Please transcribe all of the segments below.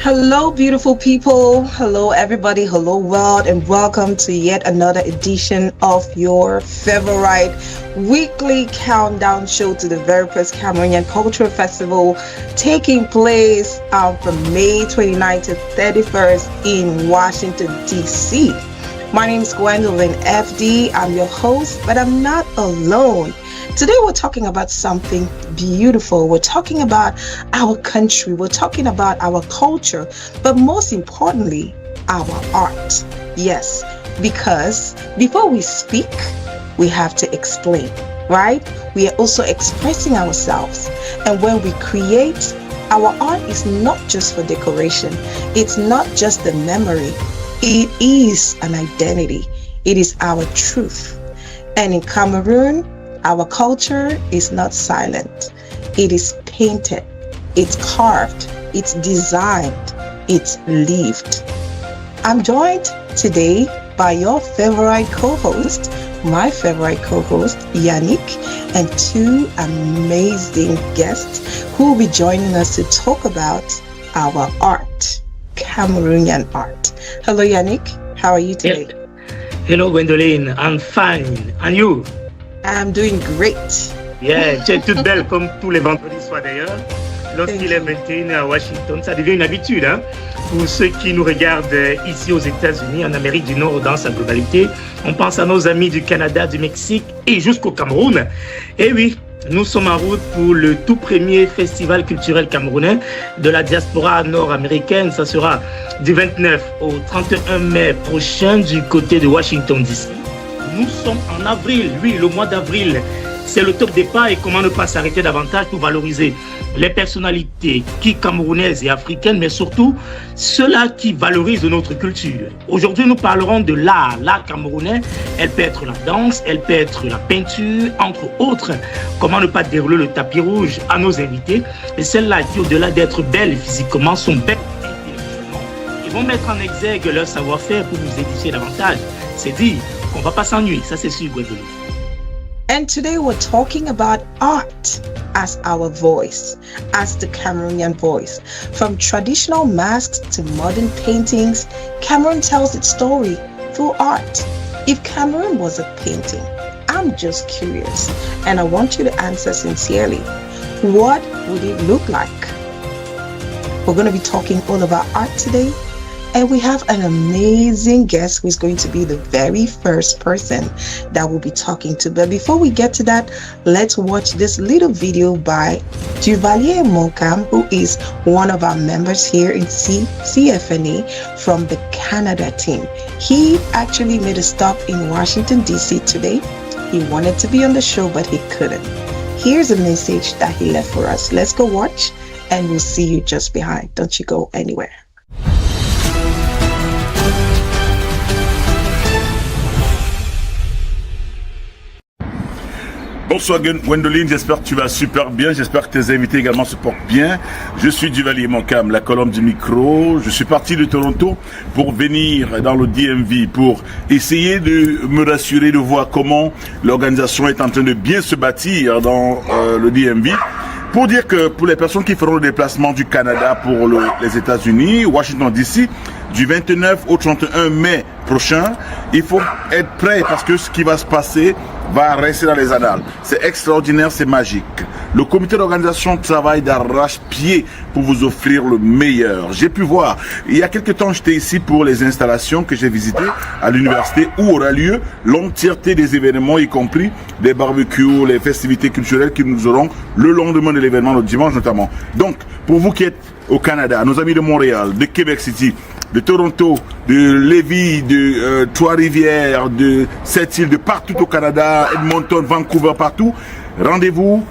Hello, beautiful people. Hello, everybody. Hello, world, and welcome to yet another edition of your favorite weekly countdown show to the very first Cameroonian Cultural Festival taking place from May 29th to 31st in Washington, D.C. My name is Gwendolyn FD. I'm your host, but I'm not alone. Today we're talking about something beautiful. We're talking about our country. We're talking about our culture, but most importantly, our art. Yes, because before we speak, we have to explain, right? We are also expressing ourselves. And when we create, our art is not just for decoration. It's not just a memory. It is an identity. It is our truth. And in Cameroon, our culture is not silent. It is painted, it's carved, it's designed, it's lived. I'm joined today by your favorite co-host, my favorite co-host, Yannick, and two amazing guests who will be joining us to talk about our art, Cameroonian art. Hello, Yannick. How are you today? Hello, Gwendolyn. I'm fine. And you? I'm doing great. Yeah, tu es toute belle comme tous les vendredis soirs d'ailleurs. Lorsqu'il est 21h à Washington, ça devient une habitude hein, pour ceux qui nous regardent ici aux États-Unis, en Amérique du Nord dans sa globalité. On pense à nos amis du Canada, du Mexique et jusqu'au Cameroun. Et oui, nous sommes en route pour le tout premier festival culturel camerounais de la diaspora nord-américaine. Ça sera du 29 au 31 mai prochain du côté de Washington DC. Nous sommes en avril, oui, le mois d'avril, c'est le top départ et comment ne pas s'arrêter davantage pour valoriser les personnalités qui camerounaises et africaines, mais surtout ceux-là qui valorisent notre culture. Aujourd'hui, nous parlerons de l'art camerounais. Elle peut être la danse, elle peut être la peinture, entre autres. Comment ne pas dérouler le tapis rouge à nos invités et celles-là qui, au-delà d'être belles physiquement, sont belles intellectuellement et vont mettre en exergue leur savoir-faire pour nous édifier davantage. C'est dit. On va pas s'ennuyer, ça c'est sûr, Gwendolyn. And today we're talking about art as our voice, as the Cameroonian voice. From traditional masks to modern paintings, Cameroon tells its story through art. If Cameroon was a painting, I'm just curious, and I want you to answer sincerely. What would it look like? We're going to be talking all about art today. And we have an amazing guest who's going to be the very first person that we'll be talking to. But before we get to that, let's watch this little video by Duvalier Monkam, who is one of our members here in Ccfna from the Canada team. He actually made a stop in Washington, D.C. today. He wanted to be on the show, but he couldn't. Here's a message that he left for us. Let's go watch, and we'll see you just behind. Don't you go anywhere. Bonsoir Gwendoline, j'espère que tu vas super bien, j'espère que tes invités également se portent bien. Je suis Duvalier Monkam, la colonne du micro. Je suis parti de Toronto pour venir dans le DMV pour essayer de me rassurer de voir comment l'organisation est en train de bien se bâtir dans le DMV. Pour dire que pour les personnes qui feront le déplacement du Canada pour les États-Unis, Washington DC, du 29 au 31 mai prochain, il faut être prêt parce que ce qui va se passer va rester dans les annales. C'est extraordinaire, c'est magique. Le comité d'organisation travaille d'arrache-pied pour vous offrir le meilleur. J'ai pu voir, il y a quelques temps, j'étais ici pour les installations que j'ai visitées à l'université où aura lieu l'entièreté des événements, y compris des barbecues, les festivités culturelles que nous aurons le lendemain de l'événement, le dimanche notamment. Donc, pour vous qui êtes au Canada, nos amis de Montréal, de Québec City, de Toronto, de Lévis, de Trois-Rivières, de Sept-Îles, de partout au Canada, Edmonton, Vancouver, partout. Rendez-vous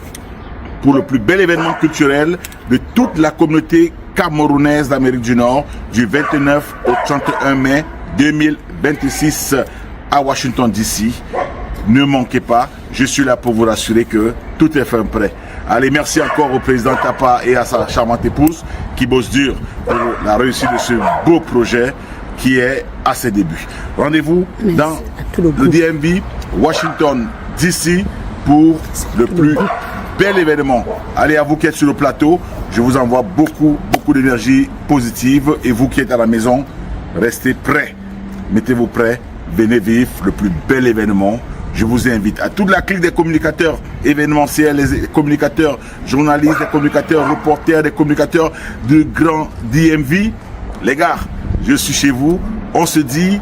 pour le plus bel événement culturel de toute la communauté camerounaise d'Amérique du Nord du 29 au 31 mai 2026 à Washington DC. Ne manquez pas, je suis là pour vous rassurer que tout est fin prêt. Allez, merci encore au président Tapa et à sa charmante épouse qui bosse dur pour la réussite de ce beau projet qui est à ses débuts. Rendez-vous dans le DMV, Washington DC pour le plus bel événement. Allez, à vous qui êtes sur le plateau, je vous envoie beaucoup beaucoup d'énergie positive. Et vous qui êtes à la maison, restez prêts. Mettez-vous prêts. Venez vivre le plus bel événement. Je vous invite à toute la clique des communicateurs événementiels, les communicateurs journalistes, les communicateurs reporters, les communicateurs de grand DMV. Les gars, je suis chez vous. On se dit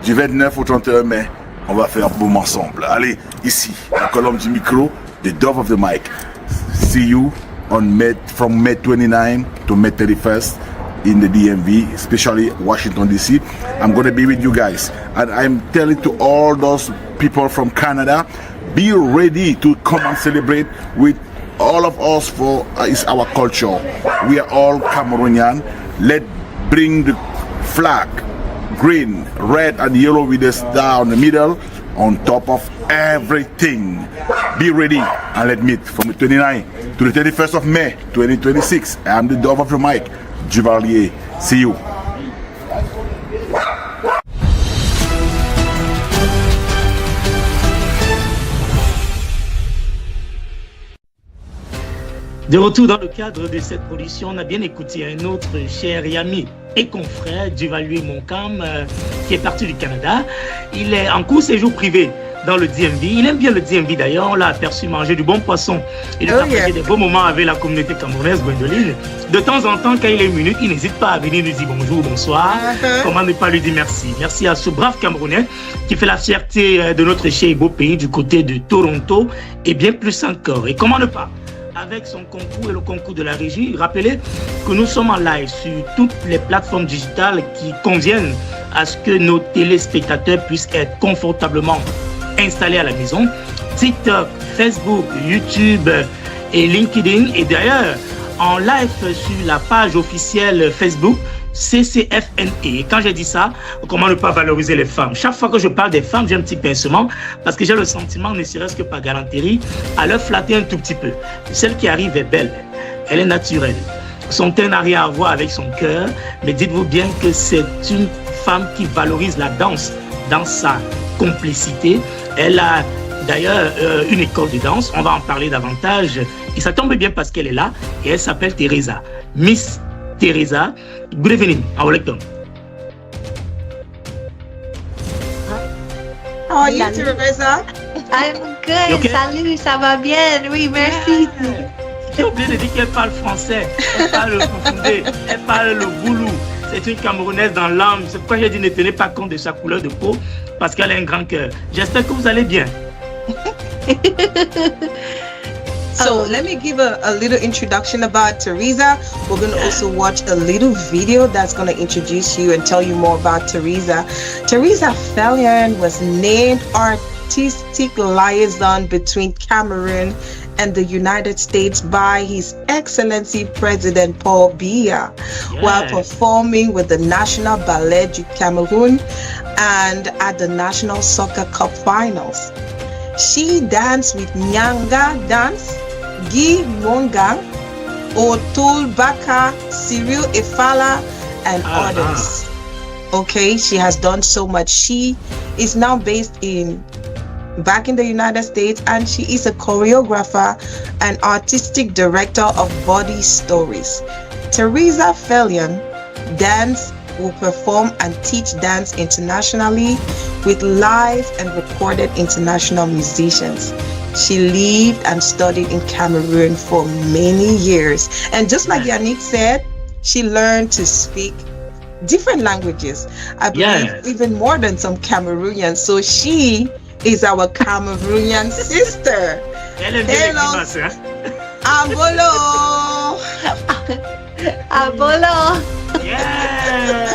du 29 au 31 mai. On va faire un boom ensemble. Allez, ici, la colonne du micro, the dove of the mic. See you on from May 29 to May 31st in the DMV, especially Washington, D.C. I'm going to be with you guys. And I'm telling to all those people from Canada, be ready to come and celebrate with all of us for it's our culture. We are all Cameroonian. Let's bring the flag, green, red, and yellow with a star in the middle, on top of everything. Be ready and let's meet from the 29th to the 31st of May 2026. I'm the dove of the mic, Duvalier. See you. De retour dans le cadre de cette production, on a bien écouté un autre cher ami et confrère, Duvalier Moncam, qui est parti du Canada. Il est en court séjour privé dans le DMV. Il aime bien le DMV d'ailleurs. On l'a aperçu manger du bon poisson et de partager des beaux moments avec la communauté camerounaise, Gwendoline. De temps en temps, quand il est minute, il n'hésite pas à venir nous dire bonjour, bonsoir. Comment ne pas lui dire merci. Merci à ce brave Camerounais qui fait la fierté de notre cher et beau pays du côté de Toronto et bien plus encore. Et comment ne pas, avec son concours et le concours de la régie, rappelez que nous sommes en live sur toutes les plateformes digitales qui conviennent à ce que nos téléspectateurs puissent être confortablement installés à la maison. TikTok, Facebook, YouTube et LinkedIn. Et d'ailleurs, en live sur la page officielle Facebook Ccfna. Et quand j'ai dit ça, comment ne pas valoriser les femmes? Chaque fois que je parle des femmes, j'ai un petit pincement parce que j'ai le sentiment, ne serait-ce que par galanterie, à leur flatter un tout petit peu. Celle qui arrive est belle, elle est naturelle. Son teint n'a rien à voir avec son cœur, mais dites-vous bien que c'est une femme qui valorise la danse dans sa complicité. Elle a d'ailleurs une école de danse, on va en parler davantage. Et ça tombe bien parce qu'elle est là et elle s'appelle Teresa. Miss Teresa, good evening. How are you? How are you, Teresa? I'm good. Okay? Salut, ça va bien? Oui, merci. J'ai oublié de dire qu'elle parle français, elle parle le foufoundé, elle parle le boulou. C'est une Camerounaise dans l'âme. C'est pourquoi j'ai dit ne tenez pas compte de sa couleur de peau, parce qu'elle a un grand cœur. J'espère que vous allez bien. So let me give a little introduction about Teresa. We're going to also watch a little video that's going to introduce you and tell you more about Teresa. Teresa Fellion was named Artistic Liaison between Cameroon and the United States by His Excellency President Paul Biya while performing with the National Ballet du Cameroon and at the National Soccer Cup Finals. She danced with Nyanga Dance, Guy Mongang, Otul Baka, Cyril Efala, and others. Okay, she has done so much. She is now based back in the United States, and she is a choreographer and artistic director of Body Stories. Teresa Fellion will perform and teach dance internationally with live and recorded international musicians. She lived and studied in Cameroon for many years. And just like Yannick said, she learned to speak different languages. I believe even more than some Cameroonians. So she is our Cameroonian sister. Hello. Abolo. Abolo. Yeah.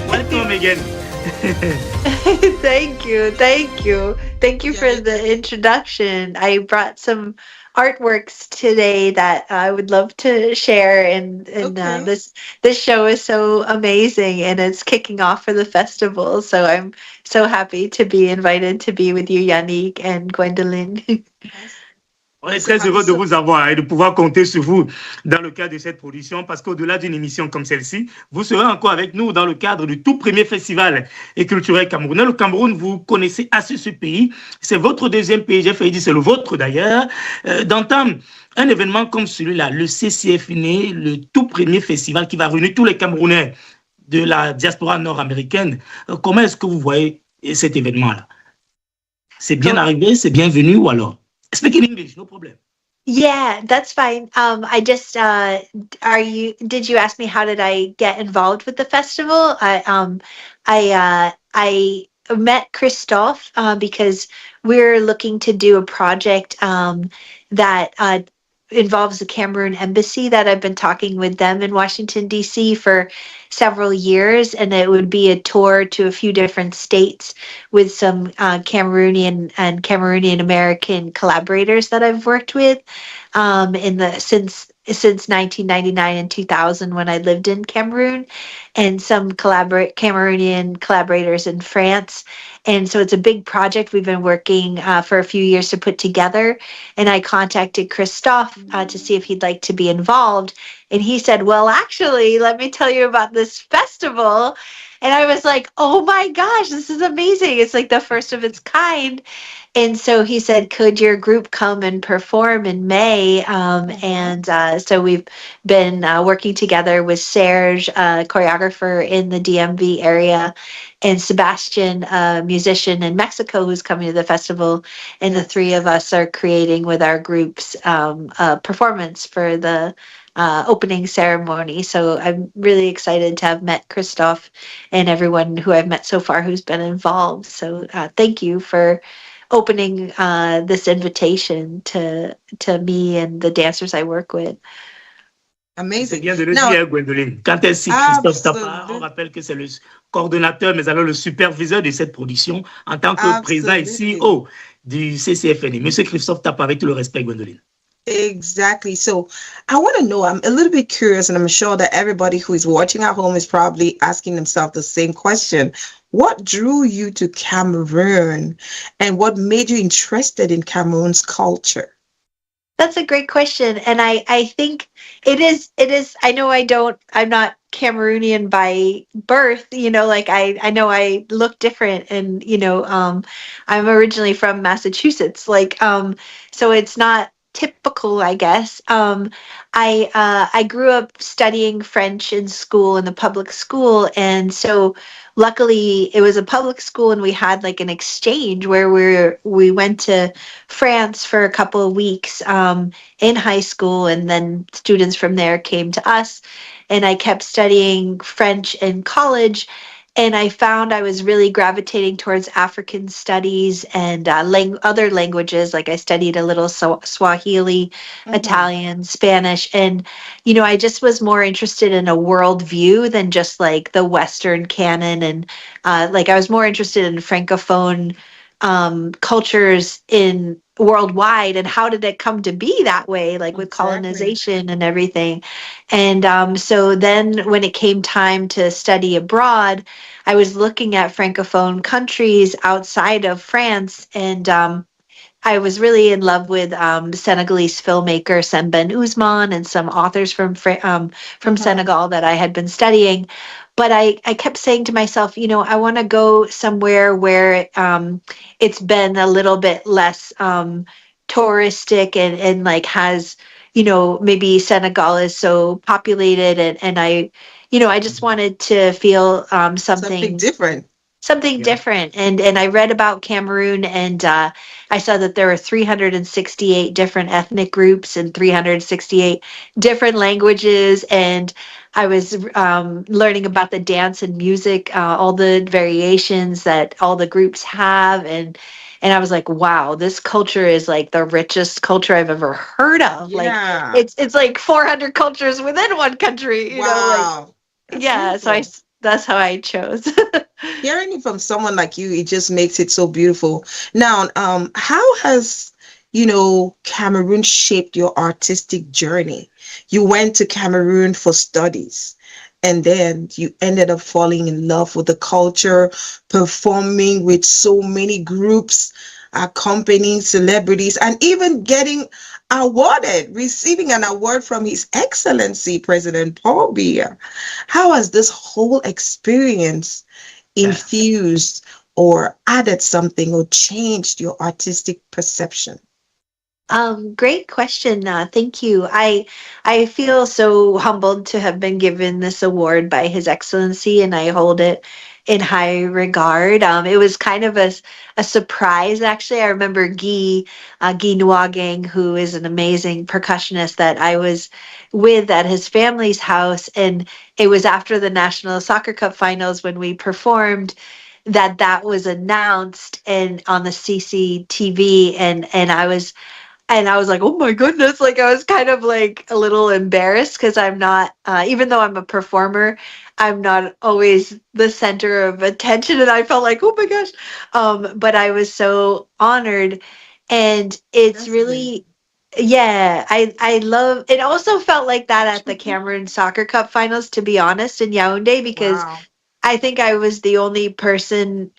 Welcome again. Thank you for the introduction. I brought some artworks today that I would love to share, and this show is so amazing, and it's kicking off for the festival, so I'm so happy to be invited to be with you, Yannick and Gwendolyn. On est très heureux de vous avoir et de pouvoir compter sur vous dans le cadre de cette production parce qu'au-delà d'une émission comme celle-ci, vous serez encore avec nous dans le cadre du tout premier festival et culturel camerounais. Le Cameroun, vous connaissez assez ce pays. C'est votre deuxième pays, j'ai failli dire c'est le vôtre d'ailleurs. D'entendre un événement comme celui-là, le Ccfna, le tout premier festival qui va réunir tous les Camerounais de la diaspora nord-américaine, comment est-ce que vous voyez cet événement-là? C'est bien arrivé, c'est bienvenu ou alors? Speak in English, no problem. Yeah, that's fine. I just did you ask me how did I get involved with the festival? I met Christophe because we're looking to do a project that involves the Cameroon embassy that I've been talking with them in Washington, D.C. for several years. And it would be a tour to a few different states with some Cameroonian and Cameroonian American collaborators that I've worked with since 1999 and 2000 when I lived in Cameroon, and some Cameroonian collaborators in France. And so it's a big project we've been working for a few years to put together. And I contacted Christophe to see if he'd like to be involved. And he said, well, actually, let me tell you about this festival. And I was like, oh my gosh, this is amazing. It's like the first of its kind. And so he said, could your group come and perform in May? So we've been working together with Serge, a choreographer in the DMV area, and Sebastian, a musician in Mexico who's coming to the festival. And the three of us are creating with our groups a performance for the opening ceremony. So I'm really excited to have met Christophe and everyone who I've met so far who's been involved. So thank you for opening this invitation to me and the dancers I work with. Amazing. C'est bien de le dire, Gwendoline. Quand elle cite Christophe Tapa, on rappelle que c'est le coordonnateur, mais alors le superviseur de cette production en tant que président et CEO du Ccfna. Monsieur Christophe Tapa, avec tout le respect, Gwendoline. Exactly. So I want to know, I'm a little bit curious, and I'm sure that everybody who is watching at home is probably asking themselves the same question. What drew you to Cameroon, and what made you interested in Cameroon's culture? That's a great question. And I think it is, I know I'm not Cameroonian by birth, like I know I look different, and, I'm originally from Massachusetts, so it's not typical, I guess. I grew up studying French in school, in the public school, and so luckily it was a public school, and we had like an exchange where we went to France for a couple of weeks in high school, and then students from there came to us, and I kept studying French in college. And I found I was really gravitating towards African studies and other languages. Like I studied a little Swahili, Italian, Spanish. And, I just was more interested in a world view than just like the Western canon. And I was more interested in Francophone cultures in worldwide, and how did it come to be that way, like with colonization and everything. And so then when it came time to study abroad, I was looking at Francophone countries outside of France, and I was really in love with Senegalese filmmaker Sembène Ousmane and some authors from Senegal that I had been studying. But I kept saying to myself, I want to go somewhere where it's been a little bit less touristic and like has, maybe Senegal is so populated, and I just wanted to feel something different. Different. And I read about Cameroon, and I saw that there were 368 different ethnic groups and 368 different languages. And I was learning about the dance and music, all the variations that all the groups have. And I was like, wow, this culture is like the richest culture I've ever heard of. Yeah. Like it's like 400 cultures within one country, wow. So that's how I chose. Hearing it from someone like you, it just makes it so beautiful. Now, how has, Cameroon shaped your artistic journey? You went to Cameroon for studies, and then you ended up falling in love with the culture, performing with so many groups. accompanying celebrities, and even receiving an award from His Excellency President Paul Biya. How has this whole experience infused or added something or changed your artistic perception? Great question. Thank you. I feel so humbled to have been given this award by His Excellency, and I hold it in high regard. It was kind of a surprise, actually. I remember Guy Nwagang, who is an amazing percussionist that I was with at his family's house, and it was after the National Soccer Cup finals when we performed that was announced and on the CCTV, and I was like, oh my goodness, like I was kind of like a little embarrassed because I'm not, even though I'm a performer, I'm not always the center of attention. And I felt like, oh my gosh. But I was so honored. And it's really, I love, it also felt like that at the Cameroon Soccer Cup finals, to be honest, in Yaoundé, because I think I was the only person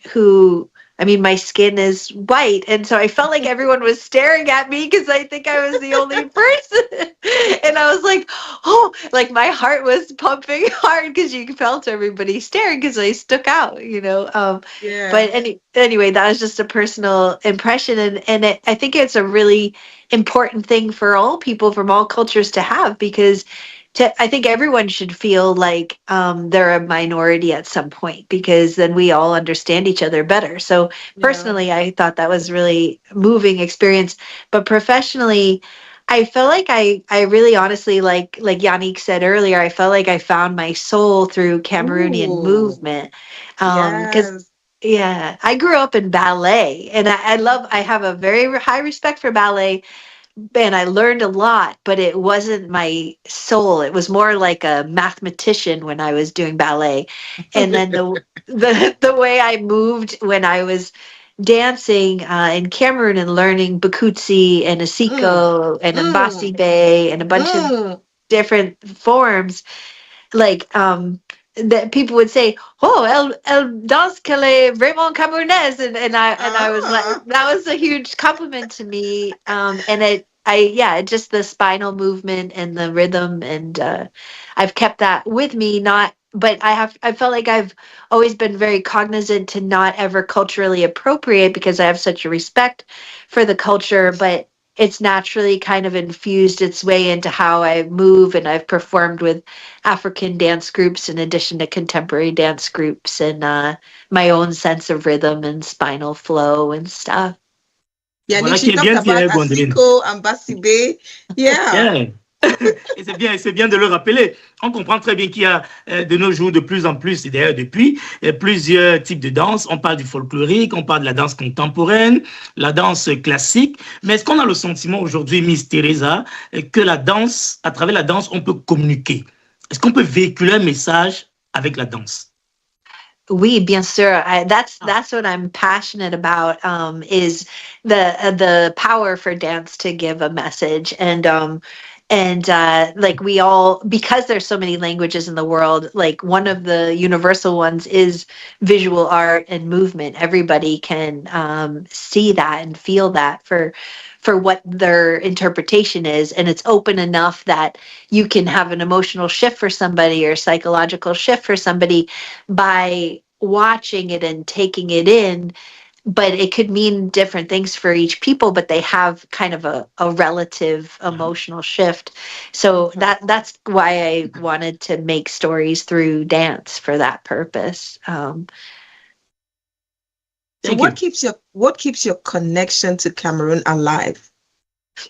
my skin is white. And so I felt like everyone was staring at me because I think I was the only person. And I was like, oh, like my heart was pumping hard because you felt everybody staring because I stuck out. But anyway, that was just a personal impression. And I think it's a really important thing for all people from all cultures to have, because I think everyone should feel like they're a minority at some point, because then we all understand each other better. So personally, I thought that was really moving experience. But professionally, I felt like I really honestly, like Yannick said earlier, I felt like I found my soul through Cameroonian movement. Because I grew up in ballet, and I have a very high respect for ballet. And I learned a lot, but it wasn't my soul. It was more like a mathematician when I was doing ballet. And then the way I moved when I was dancing in Cameroon and learning Bakutsi and Asiko and Mbasibe and a bunch of different forms, like that people would say, "Oh, elle danse qu'elle est vraiment camerounaise," and I was like, that was a huge compliment to me. And just the spinal movement and the rhythm, and I've kept that with me. But I felt like I've always been very cognizant to not ever culturally appropriate, because I have such a respect for the culture, but it's naturally kind of infused its way into how I move, and I've performed with African dance groups in addition to contemporary dance groups, and my own sense of rhythm and spinal flow and stuff. Voilà she talked about Asiko and Mbasibe. Yeah. Et c'est bien de le rappeler. On comprend très bien qu'il y a de nos jours de plus en plus, et d'ailleurs depuis, plusieurs types de danse. On parle du folklorique, on parle de la danse contemporaine, la danse classique. Mais est-ce qu'on a le sentiment aujourd'hui, Miss Teresa, que la danse, à travers la danse, on peut communiquer? Est-ce qu'on peut véhiculer un message avec la danse? Oui, bien sûr. That's what I'm passionate about, is the power for dance to give a message. And like we all, because there's so many languages in the world, like one of the universal ones is visual art and movement. Everybody can see that and feel that for what their interpretation is. And it's open enough that you can have an emotional shift for somebody or psychological shift for somebody by watching it and taking it in. But it could mean different things for each people, but they have kind of a relative emotional shift. So that's why I wanted to make stories through dance for that purpose. So what keeps your connection to Cameroon alive?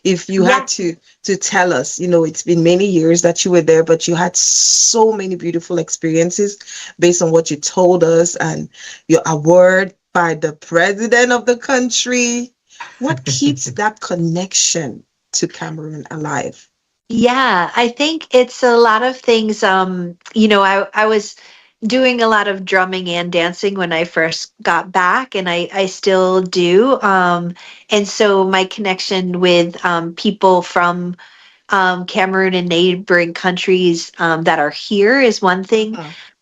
If you had to tell us, it's been many years that you were there, but you had so many beautiful experiences based on what you told us, and your award by the president of the country. What keeps that connection to Cameroon alive? Yeah, I think it's a lot of things. I was doing a lot of drumming and dancing when I first got back, and I still do. And so my connection with people from Cameroon and neighboring countries that are here is one thing.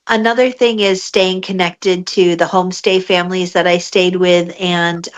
Another thing is staying connected to the homestay families that I stayed with, and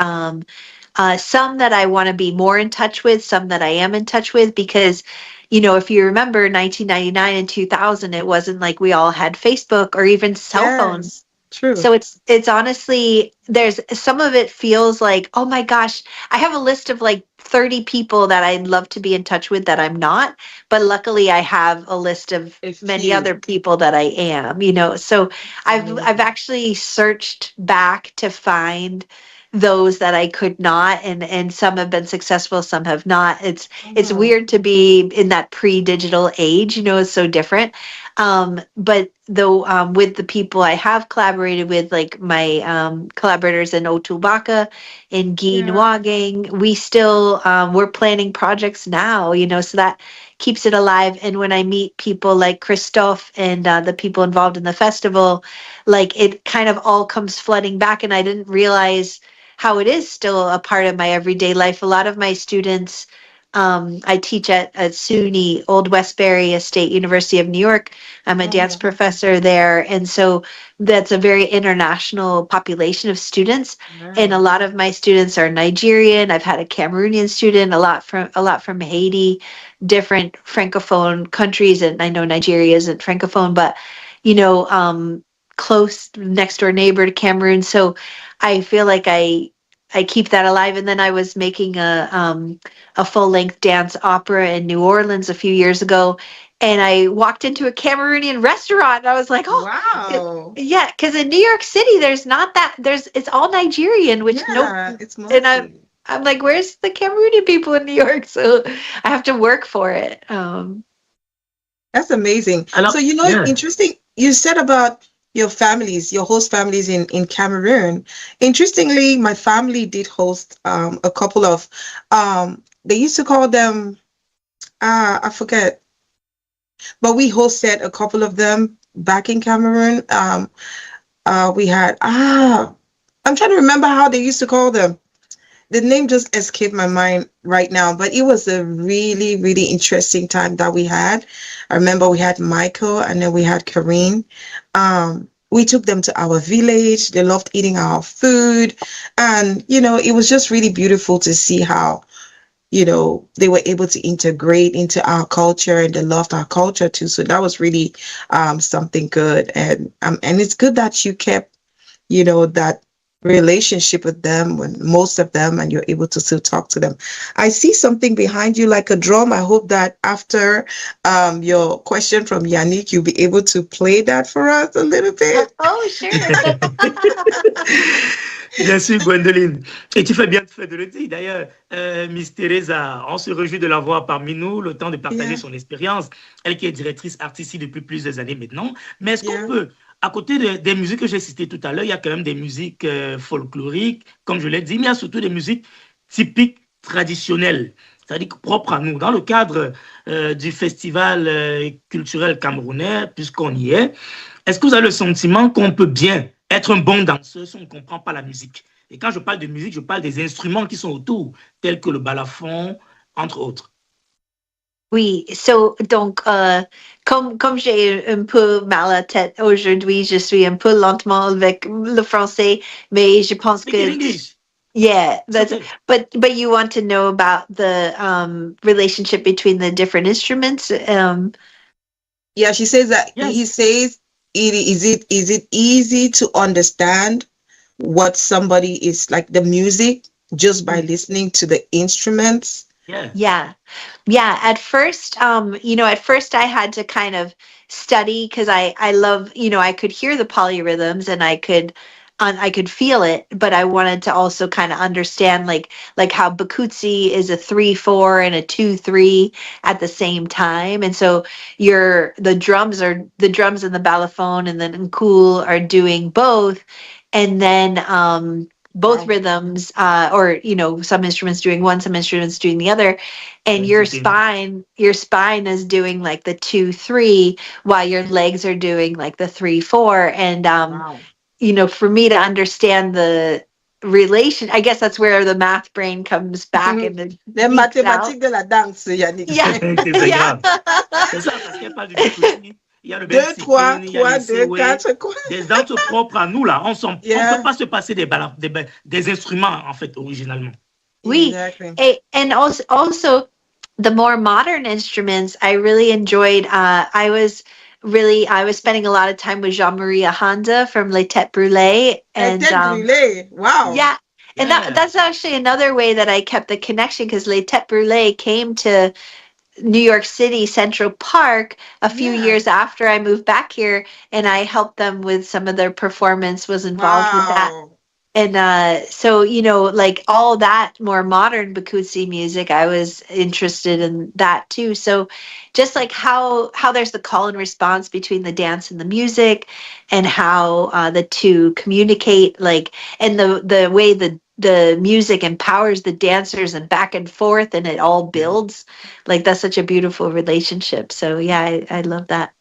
some that I want to be more in touch with, some that I am in touch with, because, if you remember 1999 and 2000, it wasn't like we all had Facebook or even cell phones. True. So it's honestly, there's some of it feels like, oh my gosh, I have a list of like 30 people that I'd love to be in touch with that I'm not, but luckily I have a list of many other people that I am, so I've actually searched back to find those that I could not, and some have been successful, some have not. It's weird to be in that pre-digital age, it's so different. But though with the people I have collaborated with, like my collaborators in Otubaka, in Guinuagang, we still we're planning projects now, so that keeps it alive. And when I meet people like Christophe and the people involved in the festival, like it kind of all comes flooding back, and I didn't realize how it is still a part of my everyday life. A lot of my students, I teach at SUNY, Old Westbury State University of New York. I'm a dance professor there. And so that's a very international population of students. And a lot of my students are Nigerian. I've had a Cameroonian student, a lot from Haiti, different Francophone countries. And I know Nigeria isn't Francophone, but, close next door neighbor to Cameroon. So I feel like I keep that alive. And then I was making a full-length dance opera in New Orleans a few years ago, and I walked into a Cameroonian restaurant, and I was like, "Oh, wow!" Yeah, because in New York City, there's not that. It's all Nigerian, which it's mostly. And I'm like, "Where's the Cameroonian people in New York?" So I have to work for it. That's amazing. So interesting. You said about your families, your host families in Cameroon. Interestingly, my family did host a couple of, they used to call them, I forget, but we hosted a couple of them back in Cameroon. We had, I'm trying to remember how they used to call them. The name just escaped my mind right now, but it was a really, really interesting time that we had. I remember we had Michael, and then we had Karine. We took them to our village. They loved eating our food. And, it was just really beautiful to see how, they were able to integrate into our culture, and they loved our culture too. So that was really something good. And it's good that you kept, that relationship with them, when most of them, and you're able to still talk to them. I see something behind you like a drum. I hope that after your question from Yannick, you'll be able to play that for us a little bit. Oh, sure. Bien sûr, Gwendoline. Et tu fais bien de le dire. D'ailleurs, Miss Teresa, on se réjouit de la voir parmi nous, le temps de partager son expérience. Elle qui est directrice artistique depuis plusieurs années maintenant. Mais est-ce qu'on peut, à côté des musiques que j'ai citées tout à l'heure, il y a quand même des musiques folkloriques, comme je l'ai dit, mais il y a surtout des musiques typiques traditionnelles, c'est-à-dire propres à nous. Dans le cadre du festival culturel camerounais, puisqu'on y est-ce que vous avez le sentiment qu'on peut bien être un bon danseur si on ne comprend pas la musique? Et quand je parle de musique, je parle des instruments qui sont autour, tels que le balafon, entre autres. Oui, donc, comme j'ai un peu mal à la tête aujourd'hui, je suis un peu lentement avec le français, mais je pense que... English. Yeah, that's okay. But you want to know about the relationship between the different instruments? Yeah, she says that he says, is it easy to understand what somebody is like, the music, just by listening to the instruments? Yeah. At first, I had to kind of study, because I love, I could hear the polyrhythms, and I could feel it, but I wanted to also kind of understand like how Bakutsi is a 3/4 and a 2/3 at the same time. And so the drums and the balafon and the nkul are doing both. And then both rhythms, or some instruments doing one, some instruments doing the other, and your spine is doing like the 2/3, while your legs are doing like the 3/4. And for me to understand the relation, I guess that's where the math brain comes back. And the mathématiques de la danse, Yannick. C'est ça, parce qu'elle parle du Bakutsi. Il y a le 2, 3, 2, 4, quoi. Des danses propres à nous, là. On ne peut pas se passer des instruments, en fait, originalement. Exactly. And also the more modern instruments, I really enjoyed. I was spending a lot of time with Jean-Marie Ahanda from Les Têtes Brûlées, And and tête brûlée. Wow. yeah, and that's actually another way that I kept the connection, because Les Têtes Brûlées came to New York City Central Park a few years after I moved back here, and I helped them with some of their performance, was involved with that. Wow. And so, like all that more modern Bakutsi music, I was interested in that too. So just like how there's the call and response between the dance and the music, and how the two communicate, like, and the way the music empowers the dancers and back and forth, and it all builds. Like, that's such a beautiful relationship. So yeah, I love that.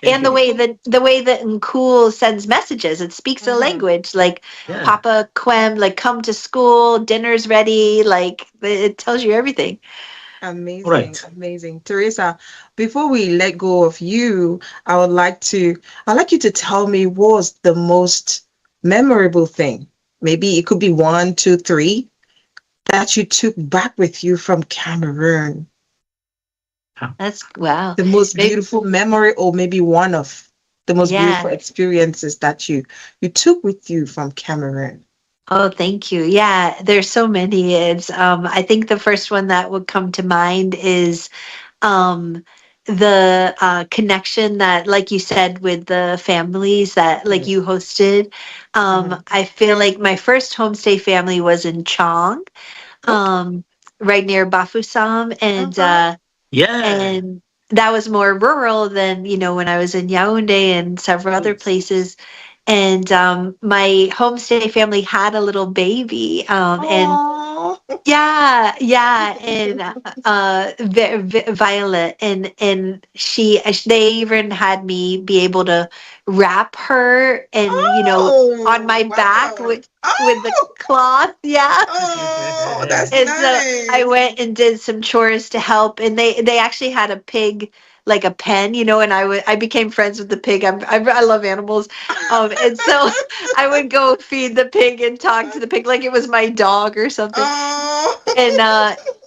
And the way that Nkul sends messages, it speaks a language, like Papa Quem, like, come to school, dinner's ready, like it tells you everything. Amazing, amazing. Teresa, before we let go of you, I'd like you to tell me what was the most memorable thing. Maybe it could be 1, 2, 3 that you took back with you from Cameroon. That's wow. The most beautiful memory, or maybe one of the most beautiful experiences that you took with you from Cameroon. Oh, thank you. Yeah, there's so many. It's I think the first one that would come to mind is the connection that, like you said, with the families that, like, you hosted. I feel like my first homestay family was in Chong, right near Bafoussam, and that was more rural than, when I was in Yaoundé and several other places. And my homestay family had a little baby, and Violet, and they even had me be able to wrap her, and on my back with the cloth. Oh, that's and nice. So I went and did some chores to help, and they actually had a pig, like a pen, and I became friends with the pig. I love animals, and so I would go feed the pig and talk to the pig like it was my dog or something.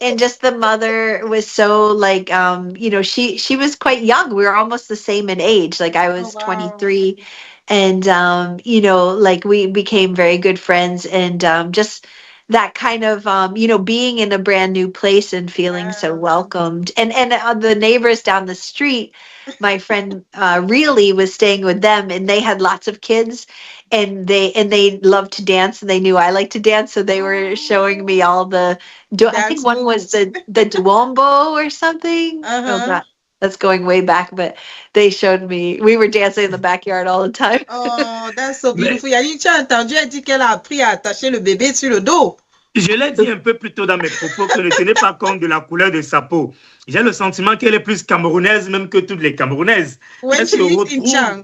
And just the mother was so, like, she was quite young. We were almost the same in age. Like, I was 23, and like, we became very good friends, and just that kind of being in a brand new place and feeling so welcomed, and the neighbors down the street, my friend really was staying with them, and they had lots of kids, and they loved to dance, and they knew I liked to dance, so they were showing me all the I think one was the Duombo or something. Oh God, that's going way back, but they showed me. We were dancing in the backyard all the time. Oh, that's so beautiful. Yannick, tu as entendu, elle dit qu'elle a appris à attacher le bébé sur le dos. Je l'ai dit un peu plus tôt dans mes propos que ne tenez pas compte de la couleur de sa peau. J'ai le sentiment qu'elle est plus camerounaise même que toutes les Camerounaises. When she lives in Chang.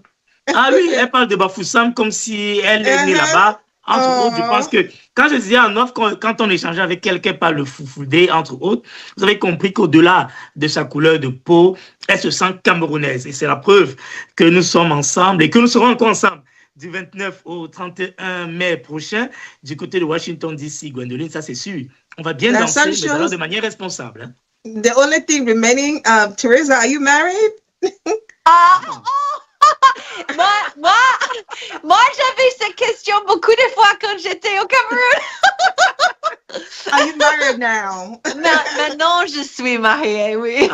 Ah oui, elle parle de Bafoussam comme si elle est née là-bas. Entre autres, je pense que quand je disais en off, quand on échangeait avec quelqu'un par le Foufoudé, entre autres, vous avez compris qu'au-delà de sa couleur de peau, elle se sent camerounaise. Et c'est la preuve que nous sommes ensemble et que nous serons encore ensemble du 29 au 31 mai prochain du côté de Washington, D.C., Gwendoline, ça c'est sûr. On va bien danser, mais alors de manière responsable. Hein. The only thing remaining, Teresa, are you married? Moi, j'avais cette question beaucoup de fois quand j'étais au Cameroun. Are you married now? Maintenant, je suis mariée, oui.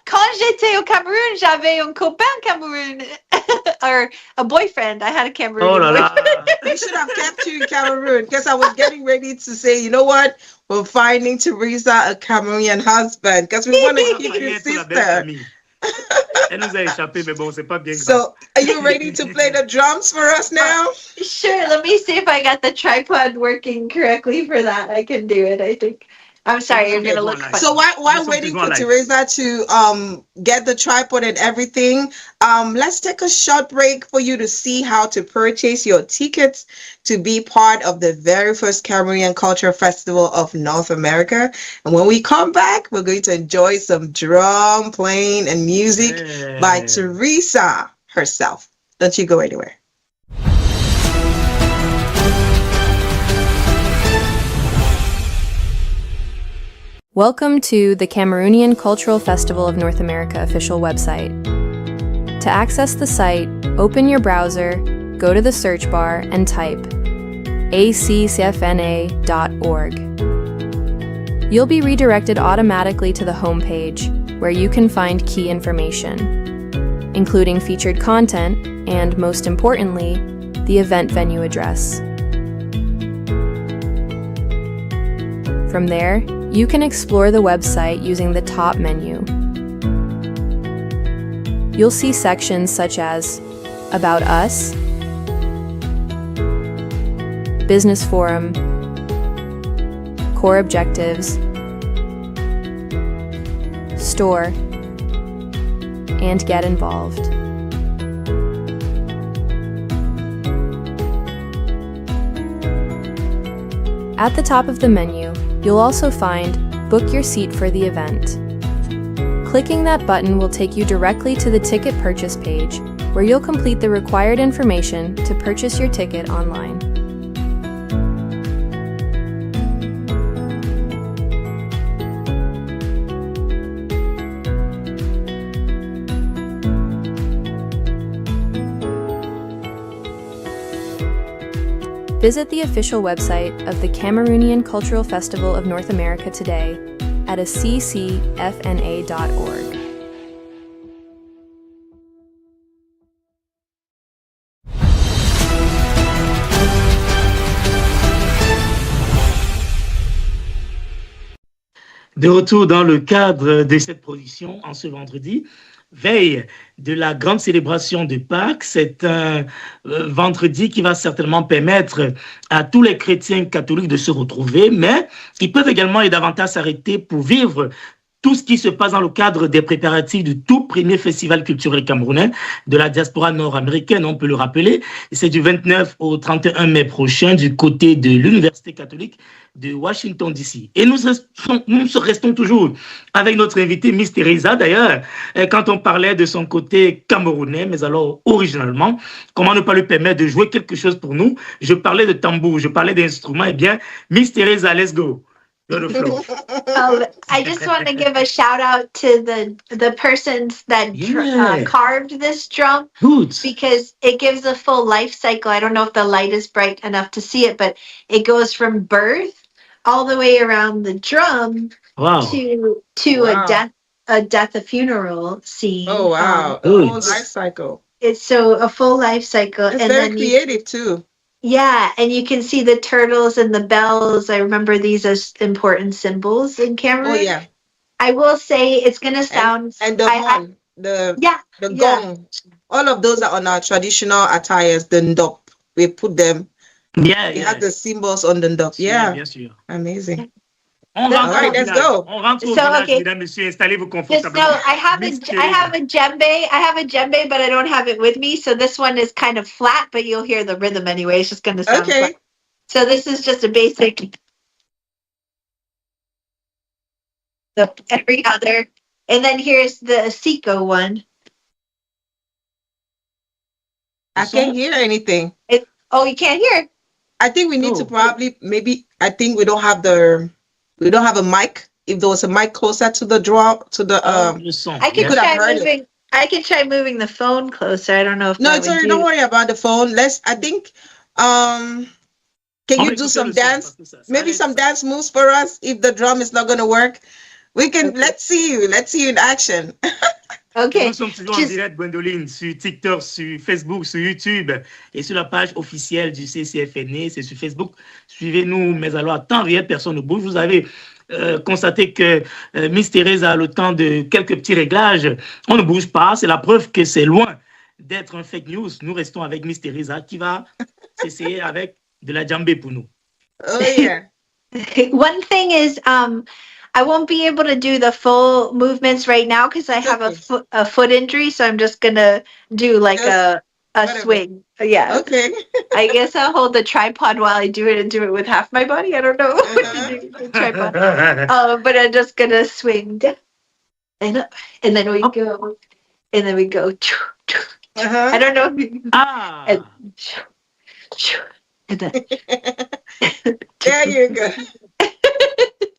Quand j'étais au Cameroun, j'avais un copain Cameroun. Or a boyfriend. I had a Cameroonian boyfriend. We should have kept you in Cameroon, because I was getting ready to say, you know what? We're finding Teresa a Cameroonian husband, because we want to keep your sister. Elle nous a échappé, mais bon, c'est pas bien grave. So, are you ready to play the drums for us now? Sure. Let me see if I got the tripod working correctly for that. I can do it, I think. I'm sorry, you're gonna look funny. So while waiting for Teresa to get the tripod and everything, let's take a short break for you to see how to purchase your tickets to be part of the very first Cameroonian Culture Festival of North America. And when we come back, we're going to enjoy some drum playing and music by Teresa herself. Don't you go anywhere. Welcome to the Cameroonian Cultural Festival of North America official website. To access the site, open your browser, go to the search bar, and type Ccfna.org. You'll be redirected automatically to the homepage, where you can find key information, including featured content and, most importantly, the event venue address. From there, you can explore the website using the top menu. You'll see sections such as About Us, Business Forum, Core Objectives, Store, and Get Involved. At the top of the menu, you'll also find Book Your Seat for the event. Clicking that button will take you directly to the ticket purchase page, where you'll complete the required information to purchase your ticket online. Visit the official website of the Cameroonian Cultural Festival of North America today at ccfna.org. De retour dans le cadre de cette production en ce vendredi, veille de la grande célébration de Pâques. C'est un vendredi qui va certainement permettre à tous les chrétiens catholiques de se retrouver, mais ils peuvent également et davantage s'arrêter pour vivre tout ce qui se passe dans le cadre des préparatifs du tout premier festival culturel camerounais de la diaspora nord-américaine, on peut le rappeler. C'est du 29 au 31 mai prochain du côté de l'Université catholique de Washington, D.C. Et nous restons toujours avec notre invitée Miss Teresa. D'ailleurs, quand on parlait de son côté camerounais, mais alors originalement, comment ne pas lui permettre de jouer quelque chose pour nous? Je parlais de tambour, je parlais d'instruments. Eh bien, Miss Teresa, let's go. I just want to give a shout out to the persons that carved this drum. Good. Because it gives a full life cycle. I don't know if the light is bright enough to see it, but it goes from birth all the way around the drum to a funeral scene. Oh wow, a whole life cycle. It's so a full life cycle. It's very creative too. Yeah, and you can see the turtles and the bells. I remember these as important symbols in Cameroon. Oh yeah. I will say it's gonna sound and the horn, the gong. All of those are on our traditional attires. The ndop, we put them. Yeah, we have the symbols on the ndop. Yeah, bien sûr. Amazing. All right, let's go. On rentre au village, mesdames, messieurs, installez-vous confortablement. I have a djembe, but I don't have it with me. So this one is kind of flat, but you'll hear the rhythm anyway. It's just going to sound flat. So this is just a basic. Every other, and then here's the Siko one. I can't hear anything. You can't hear? I think we need to probably I think we don't have a mic. If there was a mic closer to the drum, to the I can try moving the phone closer. I don't know if don't worry about the phone. Can you do some dance? Maybe some dance moves for us if the drum is not going to work. We can let's see you in action. Okay. Nous sommes toujours en direct, Gwendoline, sur TikTok, sur Facebook, sur YouTube et sur la page officielle du CCFNA. C'est sur Facebook. Suivez-nous, mais alors à temps réel, personne ne bouge. Vous avez constaté que Miss Teresa a le temps de quelques petits réglages. On ne bouge pas. C'est la preuve que c'est loin d'être un fake news. Nous restons avec Miss Teresa qui va s'essayer avec de la djembé pour nous. Oh yeah. One thing is, I won't be able to do the full movements right now because I have a foot injury, so I'm just gonna do like a swing. Yeah. Okay. I guess I'll hold the tripod while I do it and do it with half my body. I don't know. Tripod. But I'm just gonna swing and up, and then we go, and then we go. I don't know. And then. There you go.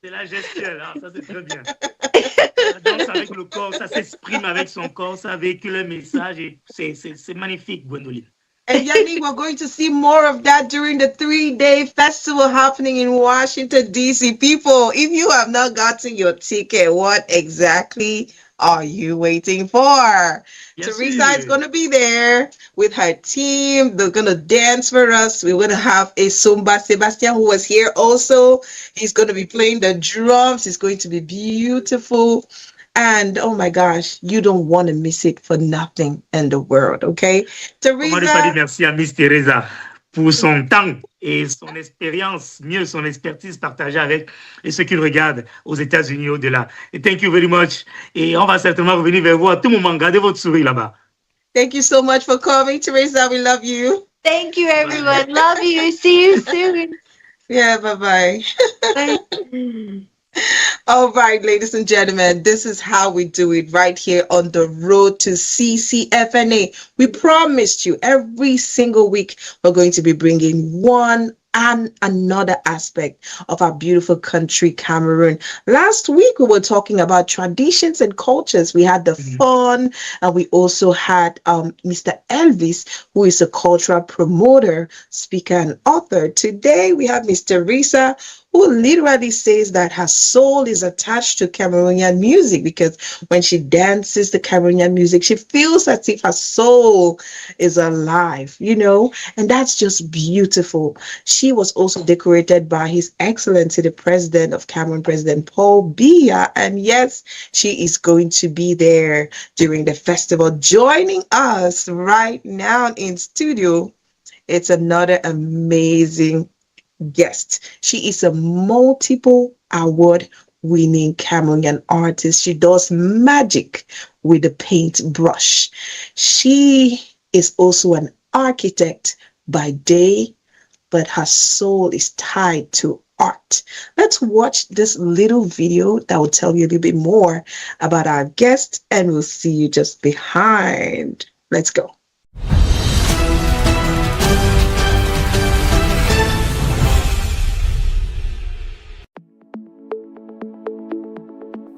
C'est la gestuelle, hein, ça c'est très bien. Ça danse avec le corps, ça s'exprime avec son corps, ça véhicule le message et c'est magnifique, Gwendoline. And Yannick, we're going to see more of that during the 3-day festival happening in Washington, D.C. People, if you have not gotten your ticket, what exactly are you waiting for? Yes, Teresa is going to be there with her team. They're going to dance for us. We're going to have a Zumba. Sebastian, who was here also, he's going to be playing the drums. It's going to be beautiful. And oh my gosh, you don't want to miss it for nothing in the world, okay? Teresa. Comment ne pas dire merci à Miss Teresa pour son temps et son expérience, mieux son expertise partagée avec ceux qui le regardent aux États-Unis au-delà. Et thank you very much. Et on va certainement revenir vers vous à tout moment. Gardez votre sourire là-bas. Thank you so much for coming, Teresa. We love you. Thank you, everyone. Love you. See you soon. Yeah, bye-bye. Bye. All right, ladies and gentlemen, this is how we do it right here on the road to Ccfna. We promised you every single week we're going to be bringing one and another aspect of our beautiful country, Cameroon. Last week, we were talking about traditions and cultures. We had the fun, and we also had Mr. Elvis, who is a cultural promoter, speaker, and author. Today, we have Miss Teresa, who literally says that her soul is attached to Cameroonian music, because when she dances the Cameroonian music, she feels as if her soul is alive, you know, and that's just beautiful. She was also decorated by His Excellency, the President of Cameroon, President Paul Biya, and yes, she is going to be there during the festival. Joining us right now in studio, it's another amazing guest. She is a multiple award-winning Cameroonian artist. She does magic with a paintbrush. She is also an architect by day, but her soul is tied to art. Let's watch this little video that will tell you a little bit more about our guest, and we'll see you just behind. Let's go.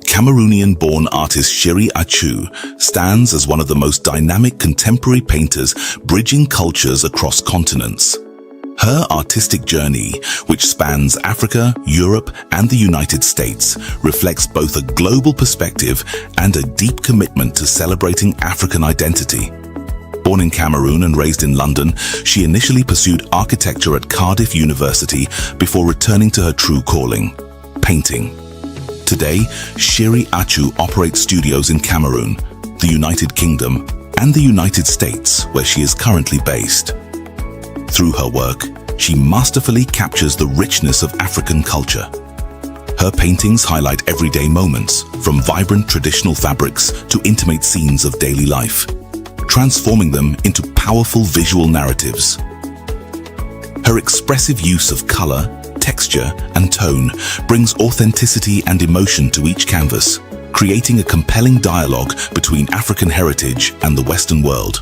Cameroonian-born artist Chérie Achu stands as one of the most dynamic contemporary painters bridging cultures across continents. Her artistic journey, which spans Africa, Europe, and the United States, reflects both a global perspective and a deep commitment to celebrating African identity. Born in Cameroon and raised in London, she initially pursued architecture at Cardiff University before returning to her true calling, painting. Today, Chérie Achu operates studios in Cameroon, the United Kingdom, and the United States, where she is currently based. Through her work, she masterfully captures the richness of African culture. Her paintings highlight everyday moments, from vibrant traditional fabrics to intimate scenes of daily life, transforming them into powerful visual narratives. Her expressive use of color, texture, and tone brings authenticity and emotion to each canvas, creating a compelling dialogue between African heritage and the Western world.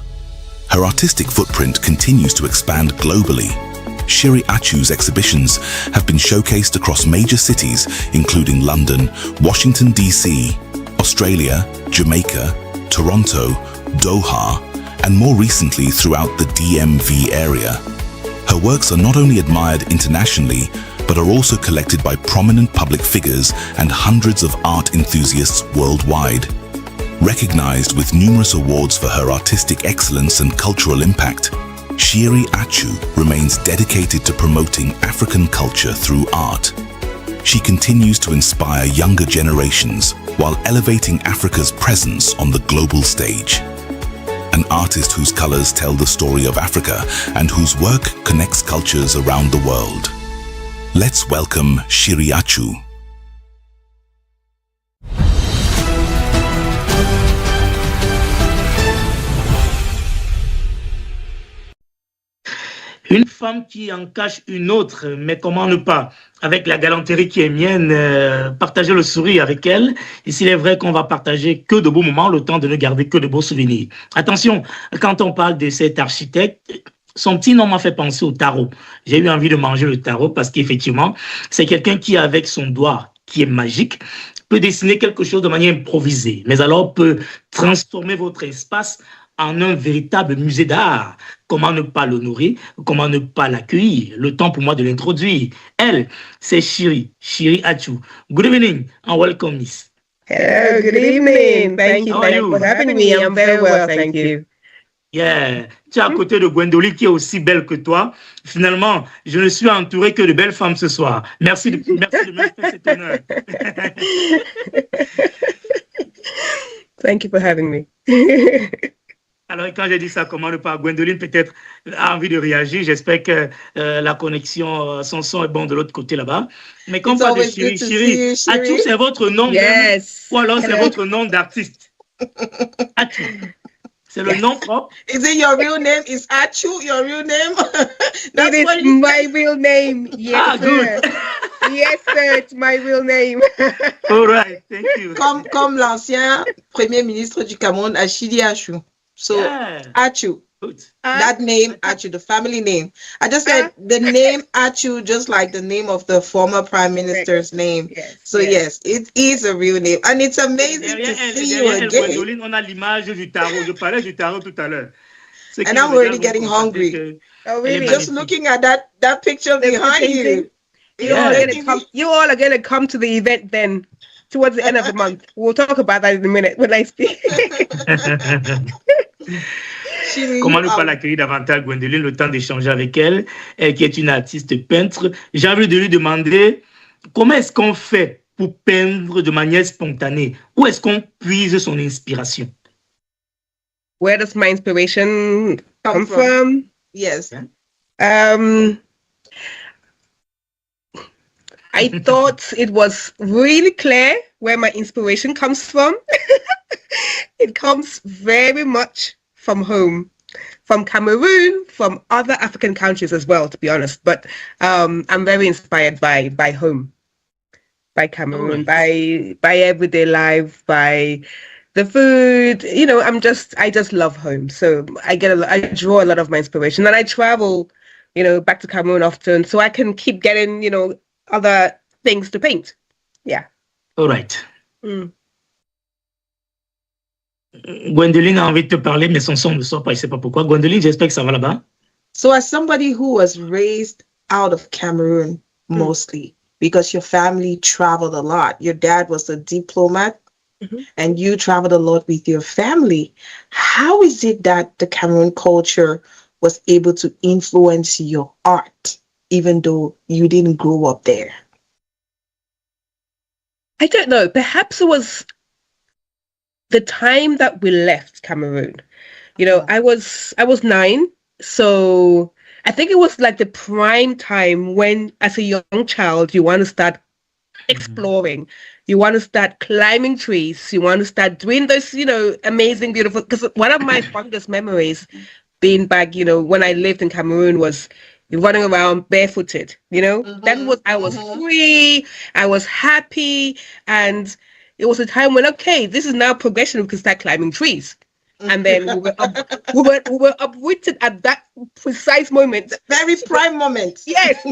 Her artistic footprint continues to expand globally. Chérie Achu's exhibitions have been showcased across major cities including London, Washington, D.C., Australia, Jamaica, Toronto, Doha, and more recently throughout the DMV area. Her works are not only admired internationally, but are also collected by prominent public figures and hundreds of art enthusiasts worldwide. Recognized with numerous awards for her artistic excellence and cultural impact, Chérie Achu remains dedicated to promoting African culture through art. She continues to inspire younger generations while elevating Africa's presence on the global stage. An artist whose colors tell the story of Africa and whose work connects cultures around the world. Let's welcome Chérie Achu. Une femme qui en cache une autre, mais comment ne pas, avec la galanterie qui est mienne, partager le sourire avec elle. Et s'il est vrai qu'on va partager que de beaux moments, le temps de ne garder que de beaux souvenirs. Attention, quand on parle de cet architecte, son petit nom m'a fait penser au tarot. J'ai eu envie de manger le tarot parce qu'effectivement, c'est quelqu'un qui, avec son doigt, qui est magique, peut dessiner quelque chose de manière improvisée, mais alors peut transformer votre espace en un véritable musée d'art. Comment ne pas l'honorer? Comment ne pas l'accueillir? Le temps pour moi de l'introduire. Elle, c'est Shiri Achu. Good evening and welcome, Miss. Hello, good evening. Thank you for having me. I'm very well, thank you. Yeah. Tu es à côté de Gwendoline qui est aussi belle que toi. Finalement, je ne suis entouré que de belles femmes ce soir. Merci de me faire cet honneur. Thank you for having me. Alors, quand j'ai dit ça, comment ne pas? Gwendoline peut-être a envie de réagir. J'espère que la connexion, son son est bon de l'autre côté là-bas. Mais comme pas de Shiri, Achu, c'est votre nom ou alors c'est votre nom d'artiste? Achu. C'est le nom propre. Is it your real name? Is Achu your real name? That is my real name. Yes, good. Yes, sir. It's my real name. All right, thank you. Comme l'ancien premier ministre du Cameroun, Ashidi Achu. So, Achu. That name, Achu, the family name. I just said the name Achu, just like the name of the former prime minister's name. Yes, so yes, it is a real name, and it's amazing to see you again. On a l'image du tarot. Je parlais du tarot tout à l'heure. And I'm already getting hungry. Oh, really? Just looking at that picture behind you. You all are going to come to the event then, towards the end of the month. We'll talk about that in a minute when I speak. Comment ne pas l'accueillir davantage, Gwendoline, le temps d'échanger avec elle, elle qui est une artiste peintre. J'ai envie de lui demander comment est-ce qu'on fait pour peindre de manière spontanée? Où est-ce qu'on puise son inspiration? Where does my inspiration come from? Yes. I thought it was really clear where my inspiration comes from. It comes very much from home, from Cameroon, from other African countries as well, to be honest. But I'm very inspired by home, by Cameroon, by everyday life, by the food. You know, I just love home. So I draw a lot of my inspiration, and I travel, back to Cameroon often, so I can keep getting, other things to paint. Yeah. All right. Gwendoline a envie de te parler, mais son son ne sort pas, je ne sais pas pourquoi. Gwendoline, j'espère que ça va là-bas. So as somebody who was raised out of Cameroon mostly, because your family traveled a lot, your dad was a diplomat, and you traveled a lot with your family, how is it that the Cameroon culture was able to influence your art, even though you didn't grow up there? I don't know. Perhaps it was the time that we left Cameroon. I was 9, so I think it was like the prime time when, as a young child, you want to start exploring. You want to start climbing trees. You want to start doing those, amazing, beautiful. Because one of my fondest memories, being back, when I lived in Cameroon, was running around barefooted. That was, I was free. I was happy, and it was a time when, okay, this is now progression. We can start climbing trees. And then we were uprooted at that precise moment. Very prime moment. Yes.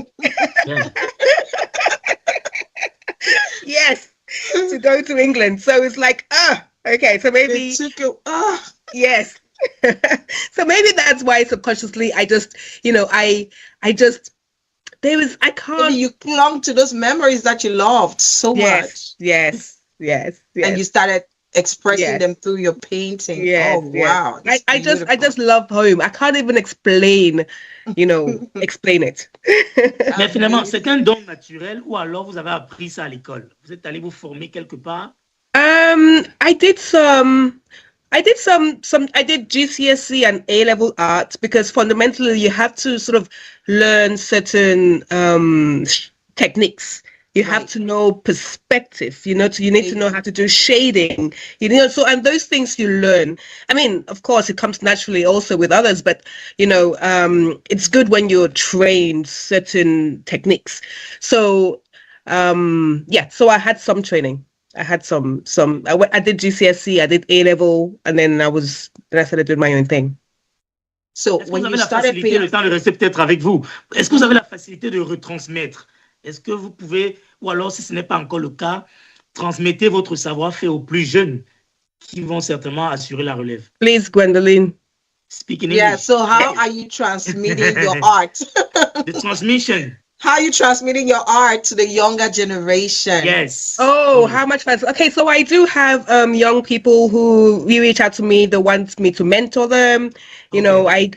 Yes. To go to England. So it's like, okay, so maybe. Yes. So maybe that's why subconsciously I just, I can't. Maybe you clung to those memories that you loved so much. Yes. And you started expressing them through your painting. Wow. I just love home. I can't even explain it. Mais finalement, c'est un don naturel ou alors vous avez appris ça à l'école? Vous êtes allé vous former quelque part? I did GCSE and A-level art, because fundamentally you have to sort of learn certain techniques. You have to know perspective, you need to know how to do shading, and those things you learn. I mean, of course, it comes naturally also with others, but, it's good when you're trained certain techniques. So, so I had some training. I had I did GCSE, I did A-level, and then I started doing my own thing. So when you started le temps de rester peut-être avec vous, est-ce que vous avez la facilité de retransmettre Est-ce que vous pouvez, ou alors si ce n'est pas encore le cas, transmettez votre savoir-faire aux plus jeunes qui vont certainement assurer la relève? Please, Gwendolyn. Speak in Yeah, English. so how are you transmitting your art? The transmission. How are you transmitting your art to the younger generation? Yes. Oh, how much fun. Okay, so I do have young people who reach out to me. They want me to mentor them. You know, I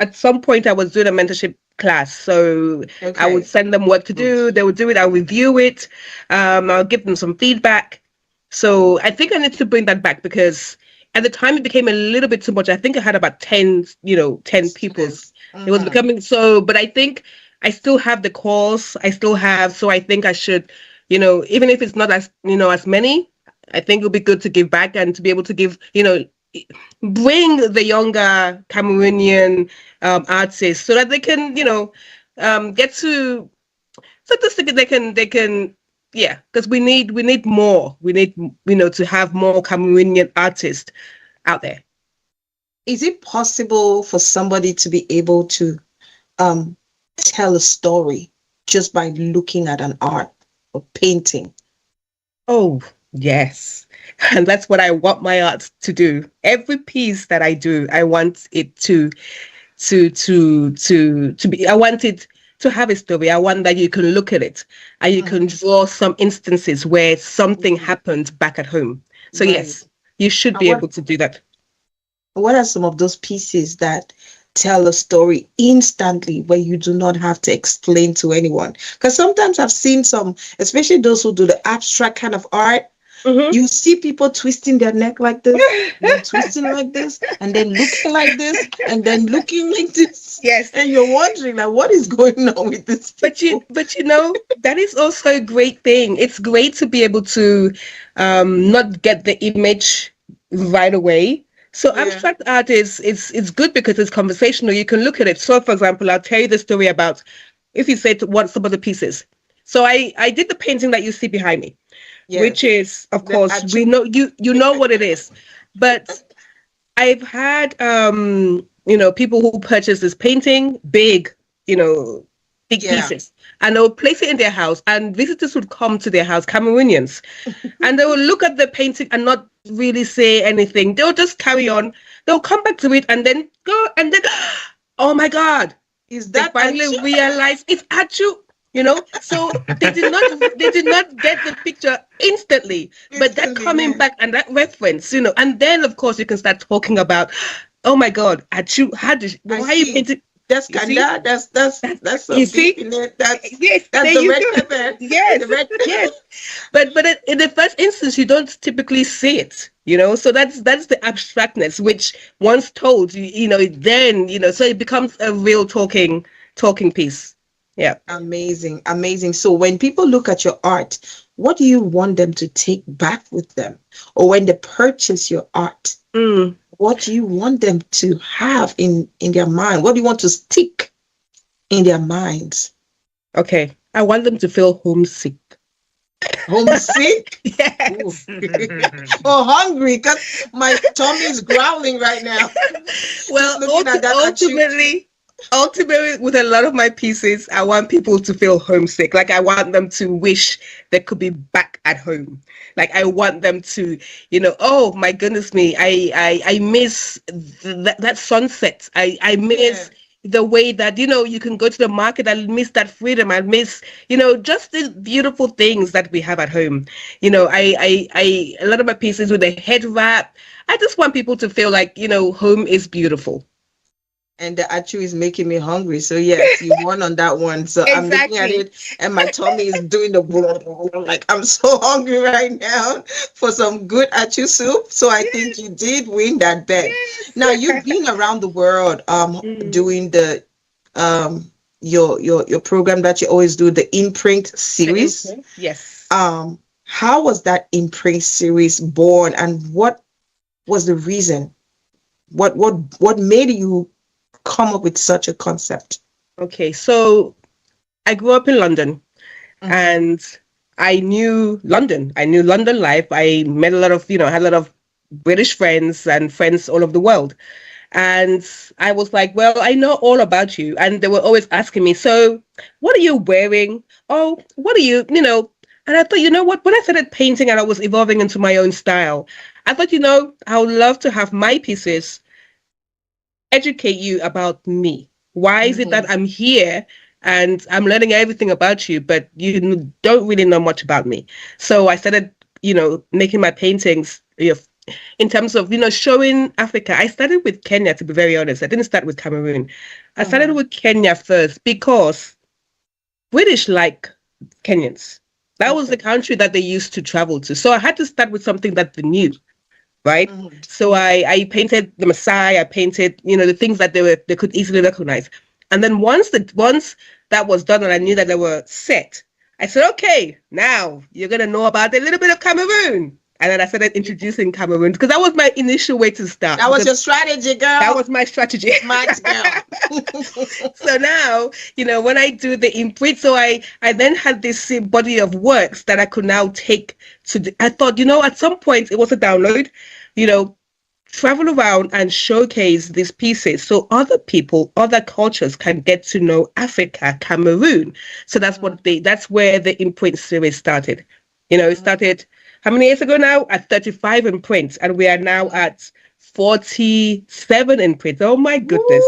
at some point I was doing a mentorship class, so I would send them what to do. They would do it. I'll review it. I'll give them some feedback. So I think I need to bring that back, because at the time it became a little bit too much. I think I had about 10 people. It was becoming so, but I think I still have the calls. So I think I should, even if it's not as, as many, I think it'll be good to give back and to be able to give, bring the younger Cameroonian artists so that they can, get to, so they can, yeah, because we need more. We need, to have more Cameroonian artists out there. Is it possible for somebody to be able to tell a story just by looking at an art or painting? Oh, yes. And that's what I want my art to do. Every piece that I do, I want it to be, I want it to have a story. I want that you can look at it and you can draw some instances where something happened back at home. So yes, you should be able to do that. What are some of those pieces that tell a story instantly where you do not have to explain to anyone? Because sometimes I've seen some, especially those who do the abstract kind of art, you see people twisting their neck like this, then twisting like this, and then looking like this, and then looking like this. Yes. And you're wondering, like, what is going on with this people? But that is also a great thing. It's great to be able to not get the image right away. So abstract art is good because it's conversational. You can look at it. So, for example, I'll tell you the story about, if you say what some of the pieces. So I did the painting that you see behind me, which is, of course, we know you know what it is. But I've had people who purchase this painting, big pieces, and they'll place it in their house, and visitors would come to their house, Cameroonians, and they will look at the painting and not really say anything. They'll just carry on. They'll come back to it and then go, and then, oh my God, is that they finally realize it's Achu? So they did not get the picture instantly, but that coming back and that reference, and then of course you can start talking about, oh my God, Achu, why are you painting? That's Kanda. That's some you see? deep in it. That's the red pepper. Yes, the red pepper. Yes. But in the first instance, you don't typically see it. So that's the abstractness, which once told, then so it becomes a real talking piece. Yeah. Amazing. So when people look at your art, what do you want them to take back with them? Or when they purchase your art, what do you want them to have in their mind? What do you want to stick in their minds? Okay. I want them to feel homesick. Homesick? Yes. Or hungry, because my tummy is growling right now. Well, ultimately, with a lot of my pieces, I want people to feel homesick. Like, I want them to wish they could be back at home. Like, I want them to, oh my goodness me, I miss that sunset. I miss the way that, you can go to the market. I miss that freedom. I miss, just the beautiful things that we have at home. A lot of my pieces with the head wrap, I just want people to feel like, home is beautiful. And the Achu is making me hungry. So yes, you won on that one. So exactly. I'm looking at it and my tummy is doing the like I'm so hungry right now for some good Achu soup. So I think you did win that bet. Yes. Now you've been around the world doing the your program that you always do, the imprint series. Yes. How was that imprint series born, and what was the reason? What made you come up with such a concept? Okay, so I grew up in London, and I knew London. I knew London life. I met a lot of, had a lot of British friends and friends all over the world. And I was like, well, I know all about you. And they were always asking me, so what are you wearing? Oh, what are you, And I thought, you know what, when I started painting and I was evolving into my own style, I thought, I would love to have my pieces educate you about me. Why is it that I'm here and I'm learning everything about you, but you don't really know much about me? So I started, making my paintings in terms of, showing Africa. I started with Kenya, to be very honest. I didn't start with Cameroon. I started with Kenya first because British like Kenyans. That was the country that they used to travel to. So I had to start with something that they knew, right? So I painted the Maasai. I painted, the things that they could easily recognize. And then once that was done and I knew that they were set, I said, okay, now you're going to know about a little bit of Cameroon. And then I started introducing Cameroon because that was my initial way to start. That was your strategy, girl. That was my strategy. Smart girl. So now, when I do the imprint, so I then had this body of works that I could now take I thought, at some point it was a download, travel around and showcase these pieces so other people, other cultures can get to know Africa, Cameroon. So that's that's where the imprint series started. It started how many years ago now? At 35 imprints, and we are now at 47 imprints. Oh my goodness.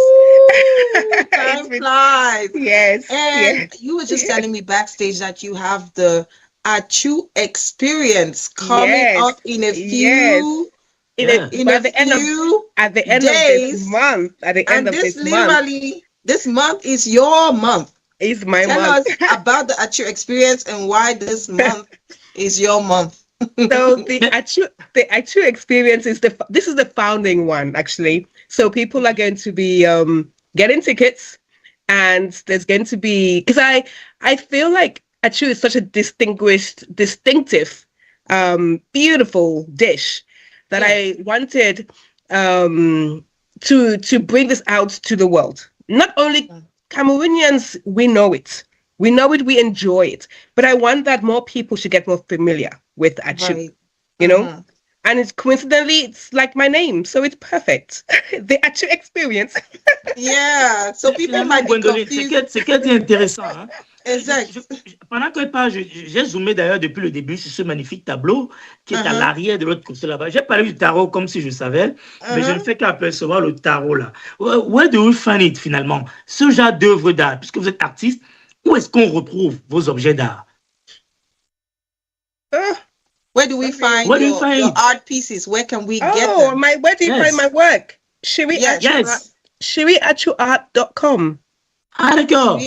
Time flies. Yes. And you were just telling me backstage that you have the Achu experience coming up in a few at the end of this month. At the end of this month. This month is your month. It's my Tell month. us about the Achu experience and why this month is your month. So the Achu experience is this is the founding one, actually. So people are going to be getting tickets, and there's going to be, because I feel like Achu is such a distinctive, beautiful dish that I wanted to bring this out to the world. Not only Cameroonians, we know it, we enjoy it, but I want that more people should get more familiar with Achu, and it's coincidentally, it's like my name, so it's perfect. The Achu experience. Yeah, so people might be confused. C'est intéressant. Hein? Exact. Pendant que j'ai zoomé d'ailleurs depuis le début sur ce magnifique tableau qui est à l'arrière de l'autre côté là-bas. J'ai parlé du tarot comme si je savais, mais je ne fais qu'apercevoir le tarot là. Where do we find it finalement? Ce genre d'œuvre d'art, puisque vous êtes artiste, où est-ce qu'on retrouve vos objets d'art? Where do we find your art pieces? Where can we get them? Where do you find my work? ShiriAchuArt.com. Ah, d'accord.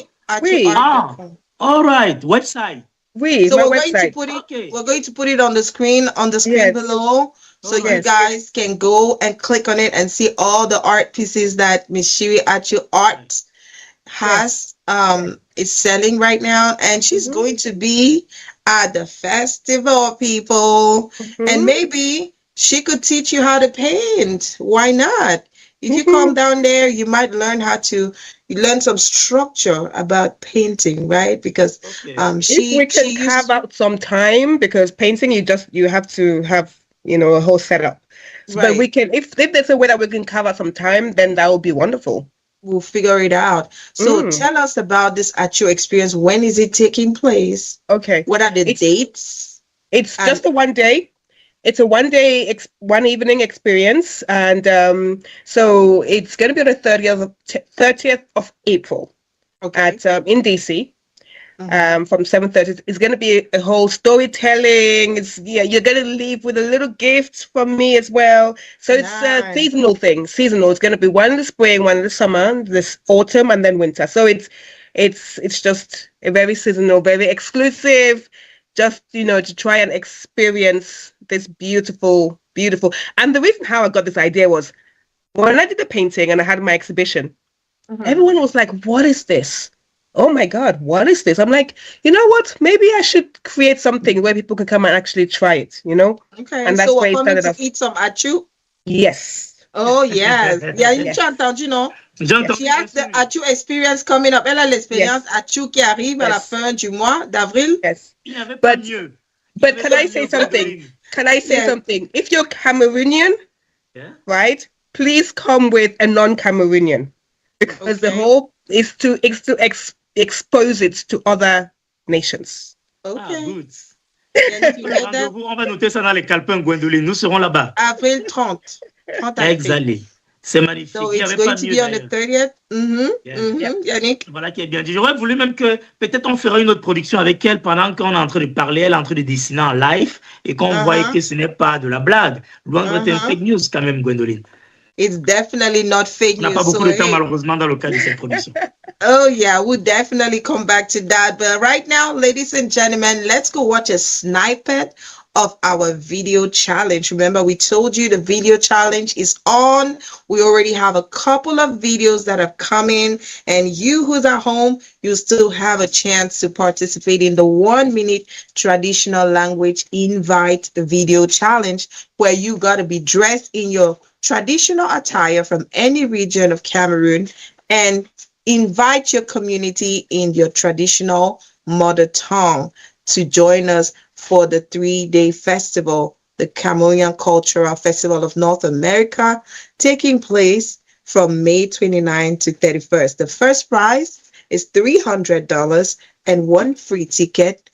All right. Website. So we're going to put it on the screen below, so you guys can go and click on it and see all the art pieces that Miss Shiri Achu Art has is selling right now, and she's going to be at the festival, people, and maybe she could teach you how to paint. Why not? If you come down there, you might learn learn some structure about painting, right? Because if we can carve out some time, because painting you have to have a whole setup. Right. But we can, if there's a way that we can carve out some time, then that would be wonderful. We'll figure it out. So tell us about this Achu experience. When is it taking place? Okay. What are the dates? It's just a one day. It's a one evening experience. And so it's going to be on the 30th of April at in DC. From 7:30. It's going to be a whole storytelling. You're going to leave with a little gift from me as well. So it's a seasonal thing. Seasonal. It's going to be one in the spring, one in the summer, this autumn, and then winter. So it's just a very seasonal, very exclusive. Just to try and experience this beautiful. And the reason how I got this idea was when I did the painting and I had my exhibition. Everyone was like, "What is this? Oh my God, what is this?" I'm like, you know what? Maybe I should create something where people can come and actually try it, Okay. And that's so we're coming to eat some Achu? Yes. Oh, yes. You chante, She has the Achu experience coming up. Elle a l'expérience Achu qui arrive à la fin du mois d'avril. Yes. But can I say something? If you're Cameroonian, right, please come with a non-Cameroonian, because the hope is to expose it to other nations. Okay. Ah, good. On va noter ça dans les calepins, Gwendoline. Nous serons là-bas. Avril 30. Exactement. C'est magnifique. So it's going to be on the 30th. Yannick. Voilà qui est bien dit. J'aurais voulu même que peut-être on ferait une autre production avec elle pendant qu'on est en train de parler, elle est en train de dessiner en live et qu'on voit que ce n'est pas de la blague. Loin d'être une fake news quand même, Gwendoline. It's definitely not fake news. On n'a pas beaucoup de temps malheureusement dans le cadre de cette production. Oh yeah, we'll definitely come back to that. But right now, ladies and gentlemen, let's go watch a snippet of our video challenge. Remember, we told you the video challenge is on. We already have a couple of videos that have come in, and you who's at home, you still have a chance to participate in the 1-minute traditional language invite video challenge, where you got to be dressed in your traditional attire from any region of Cameroon and invite your community in your traditional mother tongue to join us for the 3-day festival, the Cameroonian Cultural Festival of North America, taking place from May 29 to 31st. The first prize is $300 and 1 free ticket.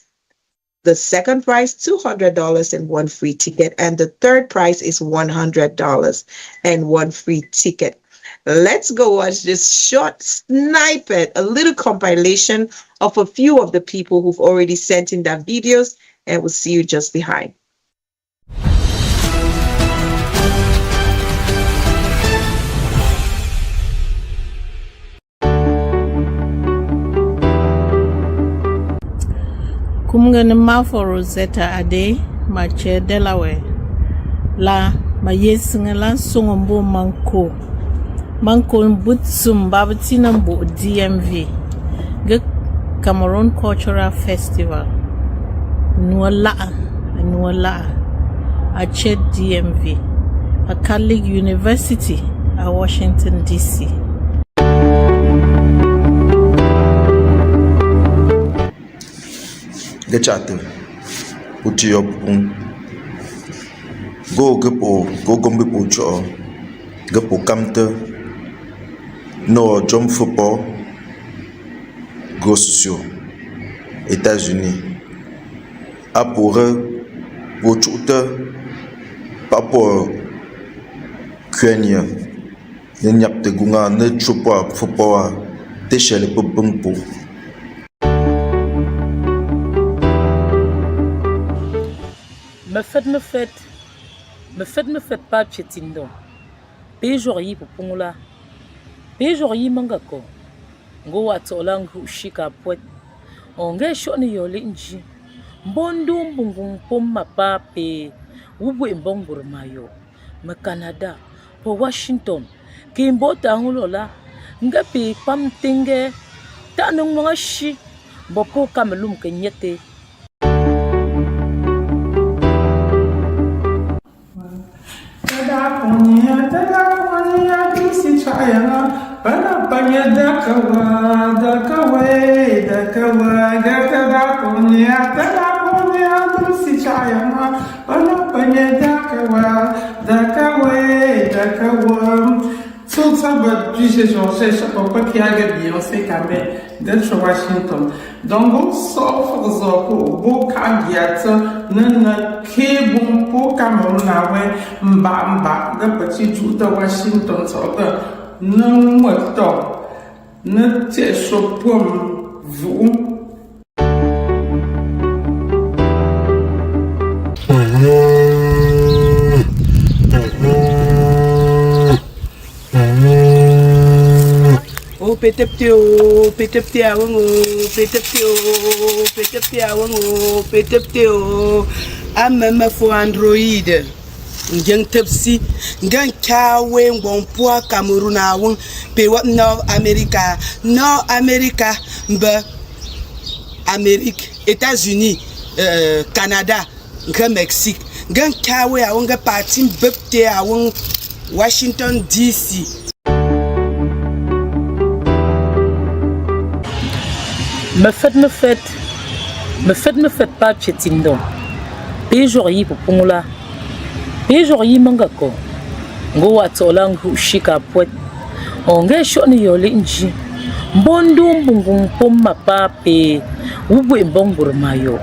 The second prize, $200 and 1 free ticket. And the third prize is $100 and 1 free ticket. Let's go watch this short snippet, a little compilation of a few of the people who've already sent in their videos, and we'll see you just behind. Kumgana Mafo Rosetta Ade, Mache Delaware. La Mayesingala Songombo Manko. Manko Butsum Babatinambo DMV. G Cameroon Cultural Festival. Nuala Achet DMV. A Catholic University at Washington DC. Gachate Utiop Go Gombe Pucho Gapo Kamte No Jump Football Go Socio États-Unis Apore Vochute Papo Kenya Nyap te Gunga Ne Chupa Football Téchele Pumpo. Me fait pas chetindon. Pejori pour pongla. Pejori mangako. Ngo watolang shika poet. Onge shoni yole nji. Mbondo mbungung pom pa pe. Ubu mbongur mayo. Me Canada. Po Washington. Kimbo tangulola. Nga pe pam tenge. Tanung mga shi. Bopo kamelum kenyete. Washington. Donc on sort pour boka giata nana kebon pour Cameroun mba de petit jour de Washington sorte non moto ne te chopom vous. Petepte ameme fo Android ngeng tepsi ngeng kawe ngbon po Cameroon awon pe what North America mbe Amerique États-Unis Canada ngeng Mexique ngeng kawe awon ga parti bepte awon Washington DC. Me fait pas chetindon. Pejori pour pongla. Pejori mangako. ngo watola ngushika pwet onge shoni yole nji mbondo mbungu mpoma pape ubwe mbongoro mayo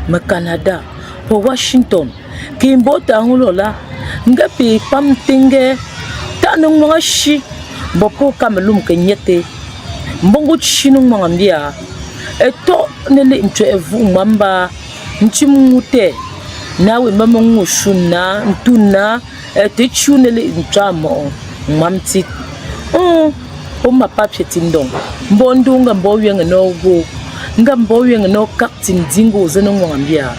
ma Canada po Washington kimbota hulola ngapi pamtinge tanung mga shi bopo kamelum kenyete mbongo chinu mangambia eto nele ncho evu mamba nchimute nawe mama ngushuna ntuna etechunele nchamo mamti o mapapye tindong mbondo ngambowe ngenogo ngambowe ngeno captain dingo zeno ngambia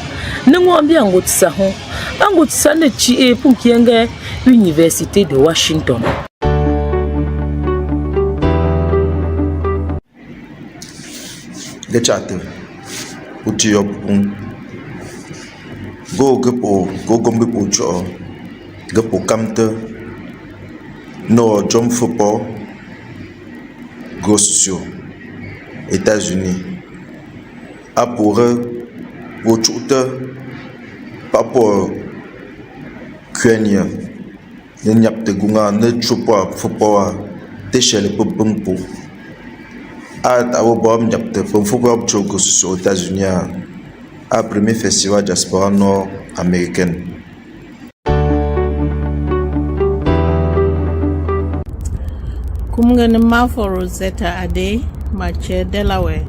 ngambia ngotsa ho angotsa ne chi punkienge Université de Washington. Gachate uti opun go gombe po cho gapo kamte no jom football go sociaux États-Unis a pour chuta papo Kenya ne nyapte gunga ne chupa football te shele popumpo a tawo bom nyapte football go sociaux aux États-Unis a premier festival diaspora nord-américaine. Kumgane ma for Rosetta Ade mache Delaware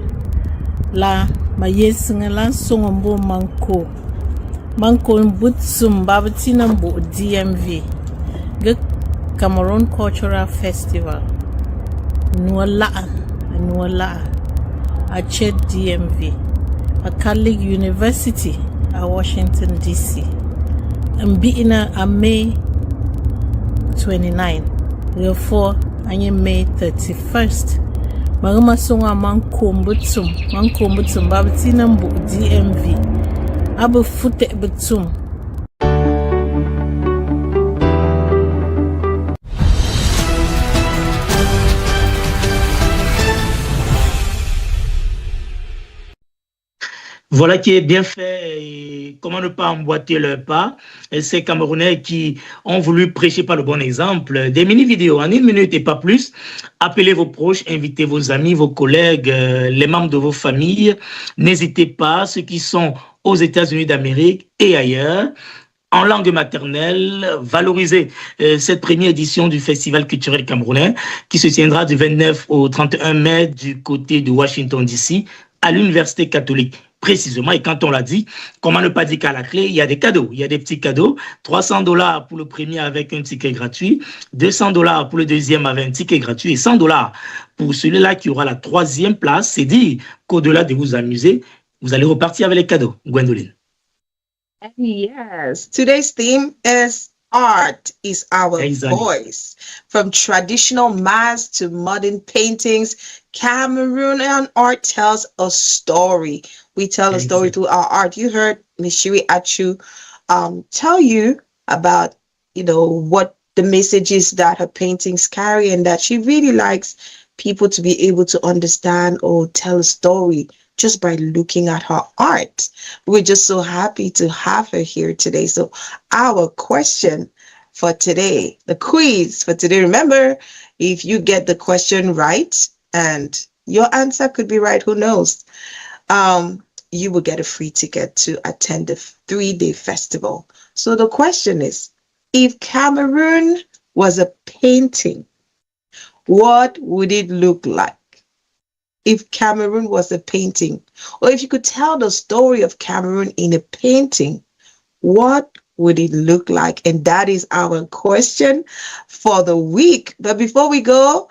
la ma yesingala songombo manko butsum babatina mbo DMV ge Cameroon Cultural Festival nuala a chet DMV a Catholic University a Washington DC and beina a May 29 therefore anye May 31st magama songa mankombutsum babatina mbo DMV abu fute butsum. Voilà qui est bien fait. Et comment ne pas emboîter leur pas? Et ces Camerounais qui ont voulu prêcher par le bon exemple. Des mini-vidéos en 1 minute et pas plus. Appelez vos proches, invitez vos amis, vos collègues, les membres de vos familles. N'hésitez pas, ceux qui sont aux États-Unis d'Amérique et ailleurs, en langue maternelle, valoriser cette première édition du Festival culturel camerounais qui se tiendra du 29 au 31 mai du côté de Washington DC à l'Université catholique. Précisément, et quand on l'a dit, comment ne pas dire qu'à la clé, il y a des cadeaux, il y a des petits cadeaux, $300 pour le premier avec un ticket gratuit, $200 pour le deuxième avec un ticket gratuit et $100 pour celui-là qui aura la 3e place. C'est dire qu'au-delà de vous amuser, vous allez repartir avec les cadeaux. Gwendoline. Yes, today's theme is art is our voice. From traditional masks to modern paintings, Cameroonian art tells a story. We tell a story through our art. You heard Ms. Shiri Achu tell you about, what the messages that her paintings carry and that she really likes people to be able to understand or tell a story just by looking at her art. We're just so happy to have her here today. So our question for today, the quiz for today, remember, if you get the question right and your answer could be right, who knows, you will get a free ticket to attend the 3-day festival. So the question is, if Cameroon was a painting, what would it look like? If Cameroon was a painting, or if you could tell the story of Cameroon in a painting, what would it look like? And that is our question for the week. But before we go,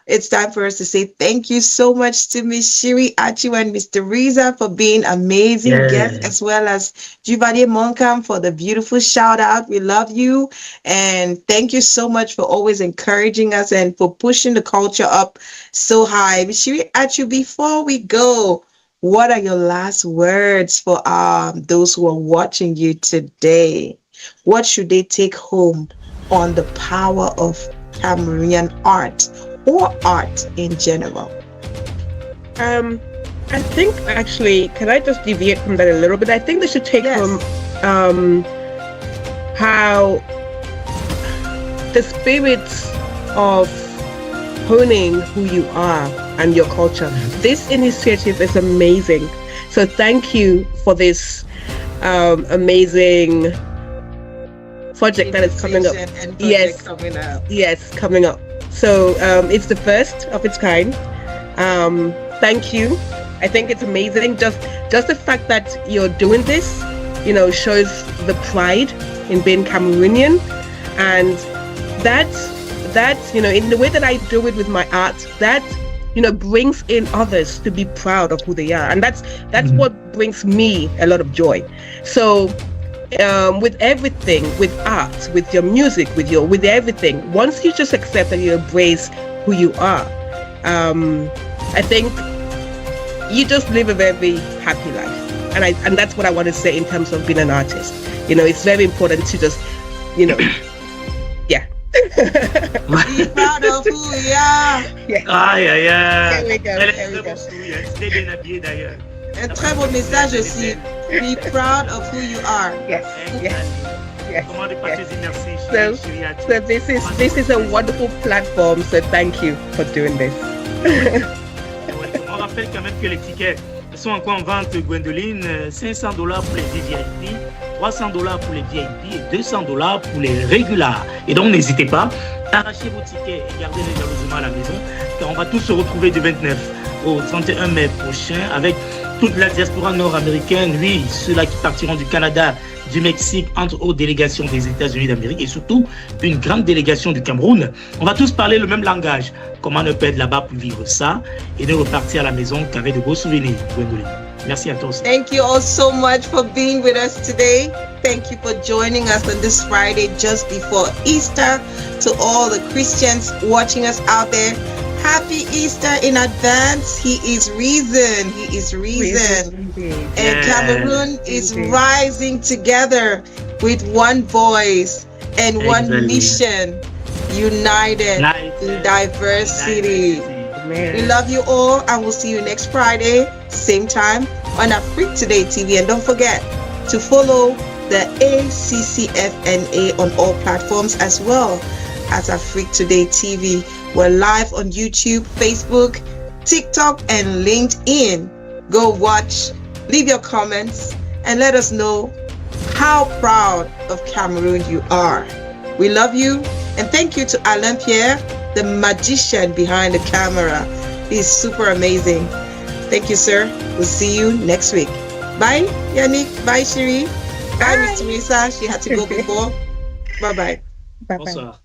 it's time for us to say thank you so much to Miss Shiri Achu and Mr. Riza for being amazing guests, as well as Juvalier Monkam for the beautiful shout out. We love you. And thank you so much for always encouraging us and for pushing the culture up so high. Miss Shiri Achu, before we go, what are your last words for those who are watching you today? What should they take home on the power of Cameroonian art or art in general? I think actually, can I just deviate from that a little bit? I think they should take from how the spirit of honing who you are and your culture. This initiative is amazing. So thank you for this amazing project that is coming up. Yes, coming up. So it's the first of its kind. Thank you. I think it's amazing. Just the fact that you're doing this, shows the pride in being Cameroonian, and that in the way that I do it with my art, that brings in others to be proud of who they are, and that's what brings me a lot of joy. So with everything, with art, with your music, with everything, once you just accept that you embrace who you are, I think you just live a very happy life, and that's what I want to say in terms of being an artist. It's very important to just yeah. Be proud of who we are. Here we go. C'était bien habillé d'ailleurs. Un très beau message aussi. Be proud of who you are. Yes. Comment ne pas te dire merci, So this is a wonderful platform. So thank you for doing this. On rappelle quand même que les tickets sont encore en vente, Gwendoline. $500 pour les VIP, $300 pour les VIP et $200 pour les régulars. Et donc n'hésitez pas, arrachez vos tickets et gardez-les jalousement à la maison, car on va tous se retrouver du 29 au 31 mai prochain avec toute la diaspora nord-américaine, oui, ceux-là qui partiront du Canada, du Mexique, entre autres délégations des États-Unis d'Amérique et surtout une grande délégation du Cameroun. On va tous parler le même langage. Comment ne pas être là-bas pour vivre ça et ne repartir à la maison qu'avec de beaux souvenirs, Gwendoline. Merci à tous. Thank you all so much for being with us today. Thank you for joining us on this Friday just before Easter. To all the Christians watching us out there, Happy Easter in advance. He is risen. He is risen. And Cameroon is rising together with one voice and one mission, united in diversity. We love you all, and we'll see you next Friday, same time on Afrique Today TV. And don't forget to follow the Ccfna on all platforms as well as Afrique Today TV. We're live on YouTube, Facebook, TikTok, and LinkedIn. Go watch, leave your comments, and let us know how proud of Cameroon you are. We love you, and thank you to Alain Pierre, the magician behind the camera. He's super amazing. Thank you, sir. We'll see you next week. Bye, Yannick. Bye, Cherie. Bye, Miss Teresa. She had to go before. Bye-bye. Bye-bye. Bonsoir.